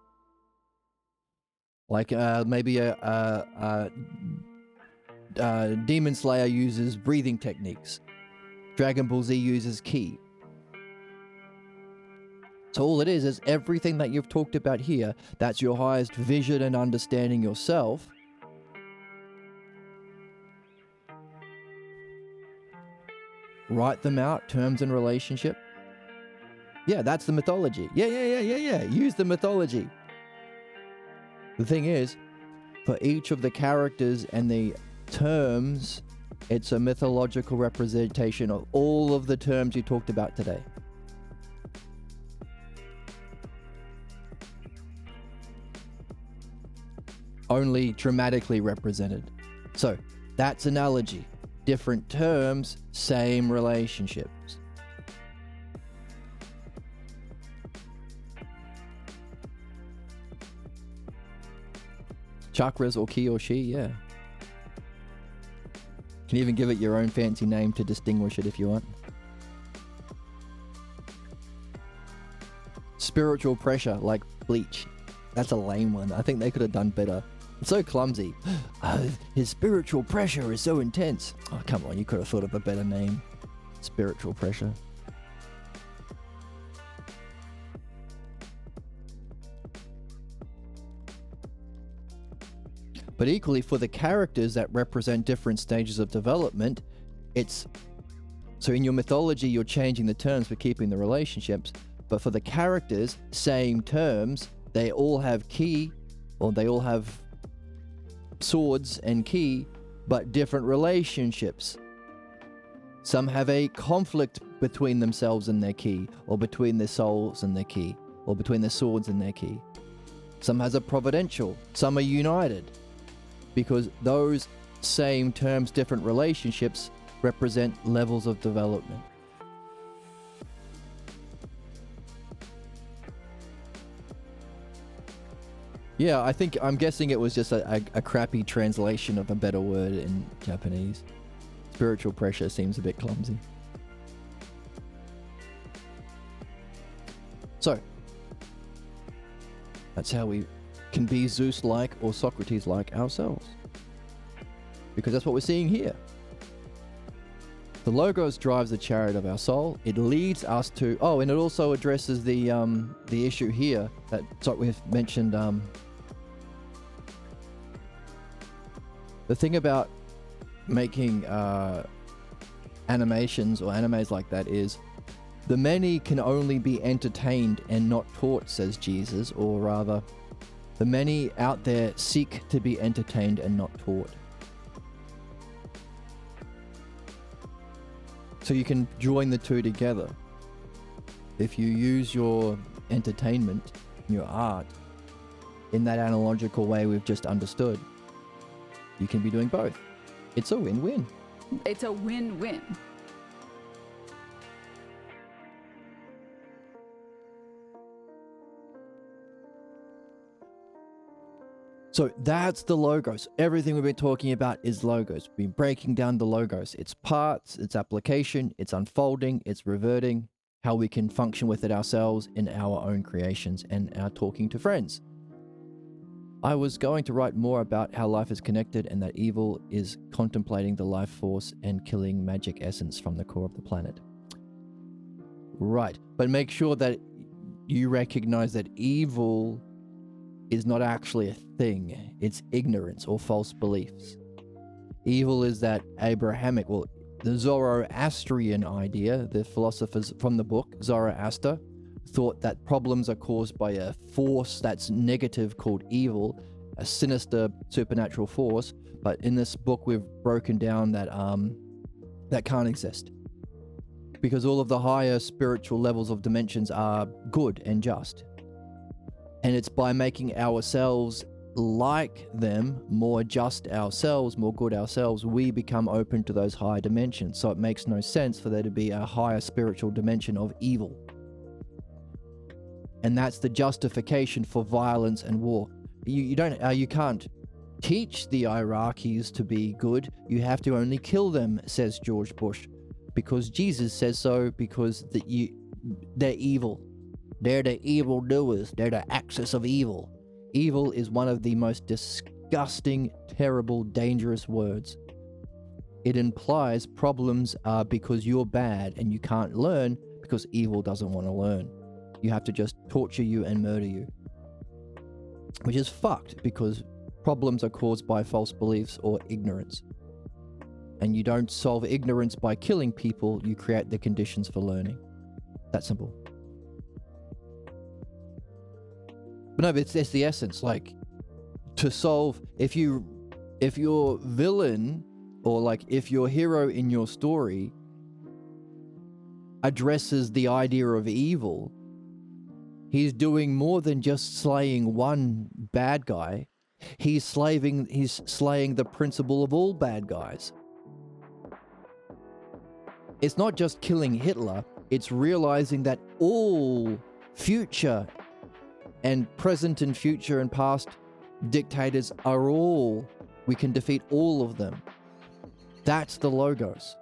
Like maybe a Demon Slayer uses breathing techniques. Dragon Ball Z uses ki. So all it is everything that you've talked about here, that's your highest vision and understanding yourself. Write them out, terms and relationship. Yeah, that's the mythology. Yeah. Use the mythology. The thing is, for each of the characters and the terms, it's a mythological representation of all of the terms you talked about today. only dramatically represented. So that's analogy. Different terms, same relationships. Chakras or he or she, yeah. Can even give it your own fancy name to distinguish it if you want. Spiritual pressure, like bleach. That's a lame one. I think they could have done better. It's so clumsy. His spiritual pressure is so intense. Oh, come on, you could have thought of a better name. Spiritual pressure. But equally for the characters that represent different stages of development, it's... So in your mythology, you're changing the terms for keeping the relationships. But for the characters, same terms, they all have ki, or they all have swords and ki, but different relationships. Some have a conflict between themselves and their ki, or between their souls and their ki, or between their swords and their ki. Some has a providential, some are united, because those same terms, different relationships, represent levels of development. Yeah, I'm guessing it was just a crappy translation of a better word in Japanese. Spiritual pressure seems a bit clumsy. So, that's how we can be Zeus-like or Socrates-like ourselves. Because that's what we're seeing here. The Logos drives the chariot of our soul. It leads us to... Oh, and it also addresses the issue here that we've mentioned... The thing about making animations or animes like that is the many can only be entertained and not taught, says Jesus, or rather, the many out there seek to be entertained and not taught. So you can join the two together. If you use your entertainment, your art, in that analogical way we've just understood, you can be doing both. It's a win-win. It's a win-win. So that's the Logos. Everything we've been talking about is Logos. We've been breaking down the Logos. Its parts, its application, its unfolding, its reverting, how we can function with it ourselves in our own creations and our talking to friends. I was going to write more about how life is connected and that evil is contemplating the life force and killing magic essence from the core of the planet. Right, but make sure that you recognize that evil is not actually a thing. It's ignorance or false beliefs. Evil is that Abrahamic, well, the Zoroastrian idea, the philosophers from the book, Zoroaster, thought that problems are caused by a force that's negative called evil, a sinister supernatural force, but in this book we've broken down that that can't exist. Because all of the higher spiritual levels of dimensions are good and just. And it's by making ourselves like them, more just ourselves, more good ourselves, we become open to those higher dimensions. So it makes no sense for there to be a higher spiritual dimension of evil. And that's the justification for violence and war. You can't teach the Iraqis to be good. You have to only kill them, says George Bush, because Jesus says so. Because they're evil. They're the evil doers. They're the axis of evil. Evil is one of the most disgusting, terrible, dangerous words. It implies problems are because you're bad and you can't learn because evil doesn't want to learn. You have to just torture you and murder you. Which is fucked because problems are caused by false beliefs or ignorance. And you don't solve ignorance by killing people, you create the conditions for learning. That simple. But no, but it's the essence. Like, to solve, if your villain or like if your hero in your story addresses the idea of evil, he's doing more than just slaying one bad guy. He's slaying the principle of all bad guys. It's not just killing Hitler, it's realizing that all future and present and future and past dictators we can defeat all of them. That's the Logos.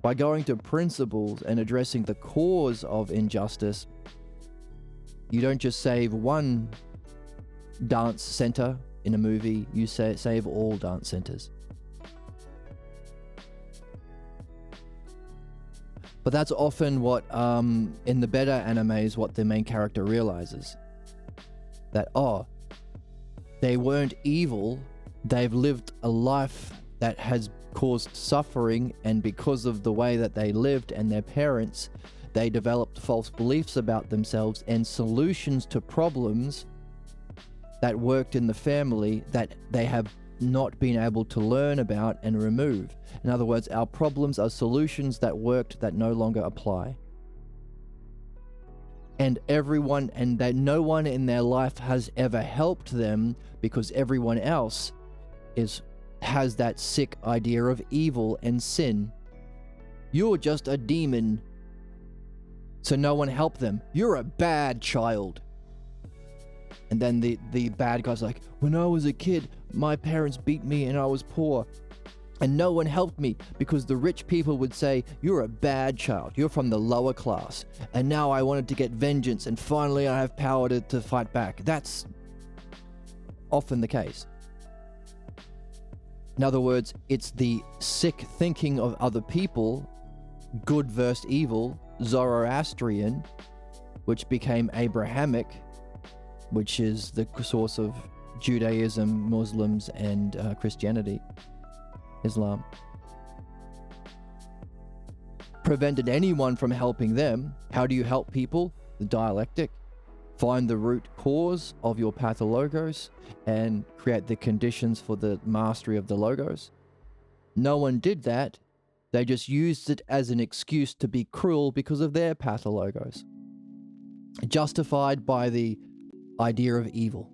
By going to principles and addressing the cause of injustice, you don't just save one dance center in a movie, you save all dance centers. But that's often what, in the better animes, what the main character realizes. That, they weren't evil, they've lived a life that has caused suffering, and because of the way that they lived and their parents, they developed false beliefs about themselves and solutions to problems that worked in the family that they have not been able to learn about and remove. In other words, our problems are solutions that worked that no longer apply. And that no one in their life has ever helped them because everyone else has that sick idea of evil and sin. You're just a demon, so no one helped them. You're a bad child. And then the bad guy's like, when I was a kid, my parents beat me and I was poor. And no one helped me because the rich people would say, you're a bad child. You're from the lower class. And now I wanted to get vengeance and finally I have power to fight back. That's often the case. In other words, it's the sick thinking of other people, good versus evil, Zoroastrian, which became Abrahamic, which is the source of Judaism, Muslims, and Christianity, Islam. Prevented anyone from helping them. How do you help people? The dialectic. Find the root cause of your pathologos and create the conditions for the mastery of the logos. No one did that. They just used it as an excuse to be cruel because of their pathologos. Justified by the idea of evil.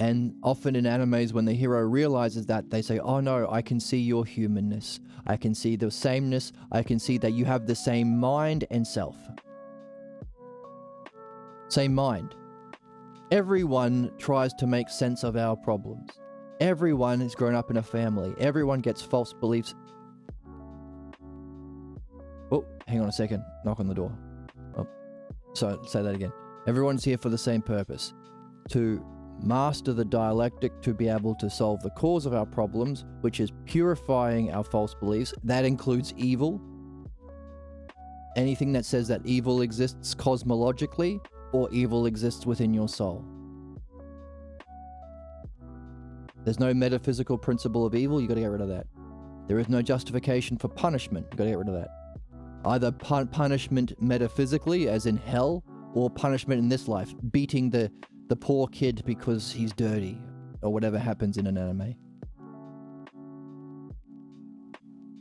And often in animes, when the hero realizes that, they say, oh no, I can see your humanness. I can see the sameness. I can see that you have the same mind and self. Same mind. Everyone tries to make sense of our problems. Everyone has grown up in a family. Everyone gets false beliefs. Oh, hang on a second. Knock on the door. Oh, so say that again. Everyone's here for the same purpose. To master the dialectic, to be able to solve the cause of our problems, which is purifying our false beliefs. That includes evil. Anything that says that evil exists cosmologically or evil exists within your soul. There's no metaphysical principle of evil, you got to get rid of that. There is no justification for punishment, you got to get rid of that. Either punishment metaphysically, as in hell, or punishment in this life, beating the poor kid because he's dirty, or whatever happens in an anime.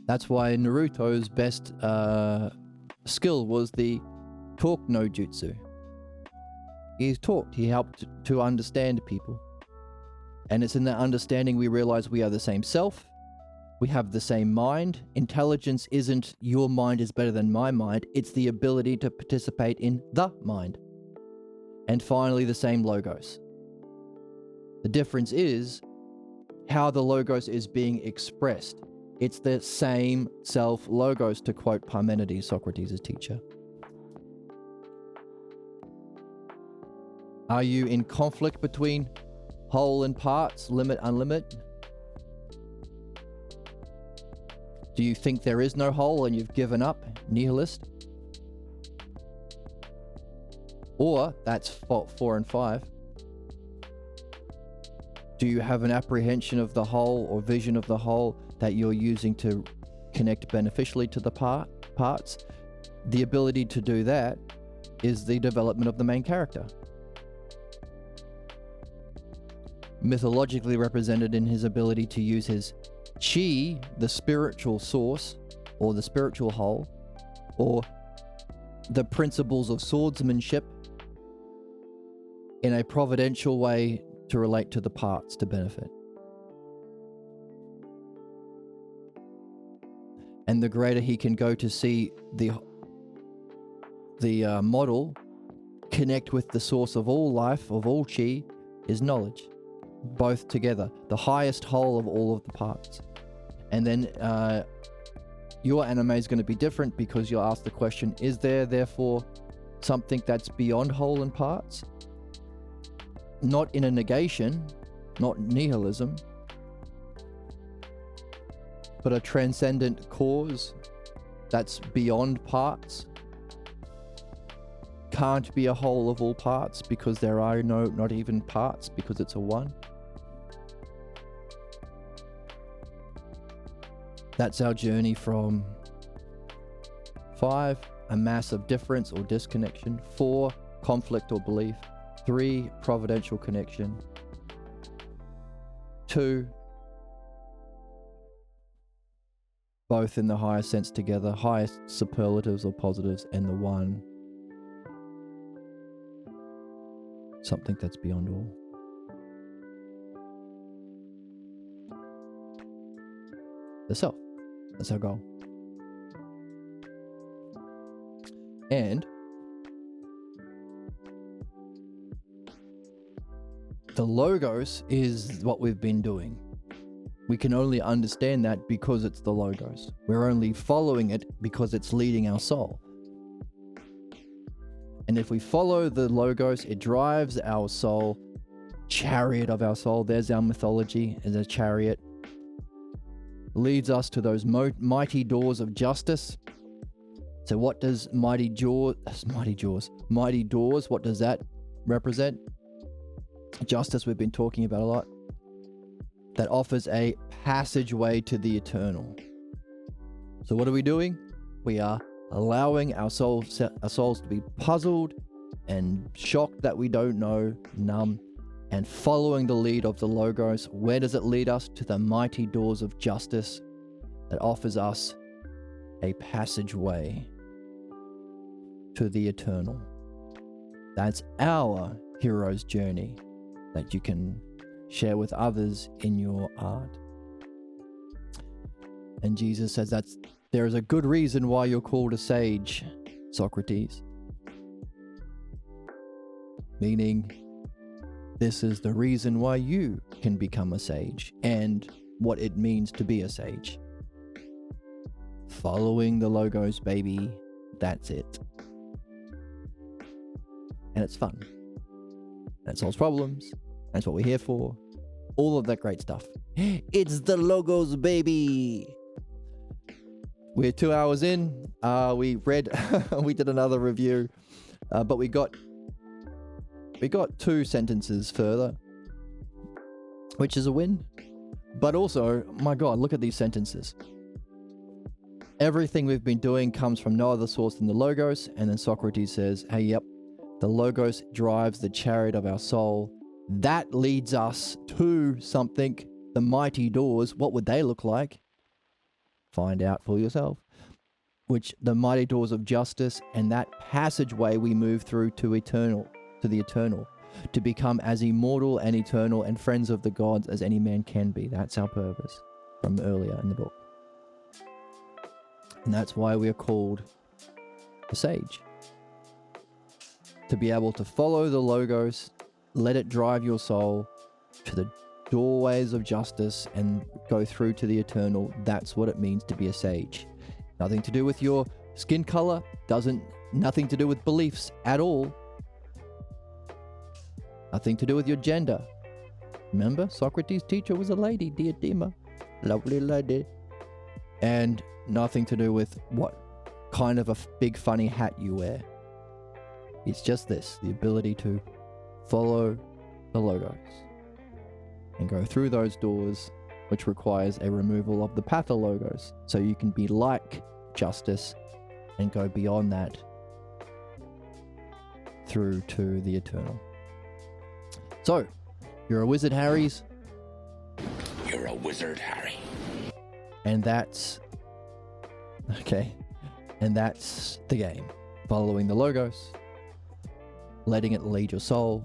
That's why Naruto's best skill was the talk no jutsu. He talked, he helped to understand people. And it's in that understanding we realize we are the same self, we have the same mind. Intelligence isn't your mind is better than my mind, it's the ability to participate in the mind. And finally, the same logos. The difference is how the logos is being expressed. It's the same self-logos, to quote Parmenides, Socrates' teacher. Are you in conflict between whole and parts, limit, unlimit? Do you think there is no whole and you've given up, nihilist? Or, that's 4 and 5. Do you have an apprehension of the whole or vision of the whole that you're using to connect beneficially to the parts? The ability to do that is the development of the main character. Mythologically represented in his ability to use his chi, the spiritual source, or the spiritual whole, or the principles of swordsmanship in a providential way to relate to the parts to benefit. And the greater he can go to see the model connect with the source of all life, of all chi, is knowledge. Both together, the highest whole of all of the parts. And then your anime is going to be different because you'll ask the question, is there therefore something that's beyond whole and parts? Not in a negation, not nihilism, but a transcendent cause that's beyond parts. Can't be a whole of all parts because there are not even parts because it's a one. That's our journey from 5, a mass of difference or disconnection. 4, conflict or belief. 3, providential connection. 2, both in the highest sense together, highest superlatives or positives, and the 1, something that's beyond all. The self. That's our goal. And the logos is what we've been doing. We can only understand that because it's the logos. We're only following it because it's leading our soul. And if we follow the logos, it drives our soul, chariot of our soul. There's our mythology as a chariot. Leads us to those mighty doors of justice. So what does mighty doors, what does that represent? Justice we've been talking about a lot. That offers a passageway to the eternal. So what are we doing? We are allowing our souls to be puzzled and shocked that we don't know, numb, and following the lead of the logos. Where does it lead us? To the mighty doors of justice that offers us a passageway to the eternal. That's our hero's journey that you can share with others in your art. And Jesus says there is a good reason why you're called a sage, Socrates. Meaning, this is the reason why you can become a sage and what it means to be a sage. Following the logos, baby. That's it. And it's fun. And it solves problems. That's what we're here for. All of that great stuff. It's the logos, baby. We're 2 hours in. We did another review, but we got 2 sentences further, which is a win. But also, my God, look at these sentences. Everything we've been doing comes from no other source than the logos. And then Socrates says, hey, yep, the logos drives the chariot of our soul. That leads us to something, the mighty doors. What would they look like? Find out for yourself. Which the mighty doors of justice, and that passageway we move through to the eternal, to become as immortal and eternal and friends of the gods as any man can be. That's our purpose from earlier in the book. And that's why we are called a sage. To be able to follow the logos, let it drive your soul to the doorways of justice and go through to the eternal. That's what it means to be a sage. Nothing to do with your skin color, nothing to do with beliefs at all. Nothing to do with your gender. Remember, Socrates' teacher was a lady, Diotima. Lovely lady. And nothing to do with what kind of a big funny hat you wear. It's just this, the ability to follow the logos and go through those doors, which requires a removal of the pathologos, so you can be like justice and go beyond that through to the eternal. So, you're a wizard, Harrys. You're a wizard, Harry. And that's the game. Following the logos, letting it lead your soul,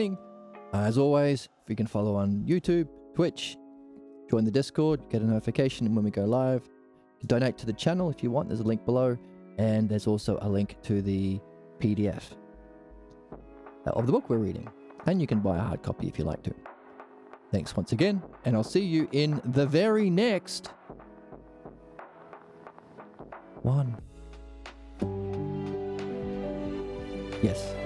joining. As always, if you can follow on YouTube, Twitch, join the Discord, get a notification when we go live. Donate to the channel if you want. There's a link below. And there's also a link to the PDF of the book we're reading. And you can buy a hard copy if you like to. Thanks once again. And I'll see you in the very next one. Yes.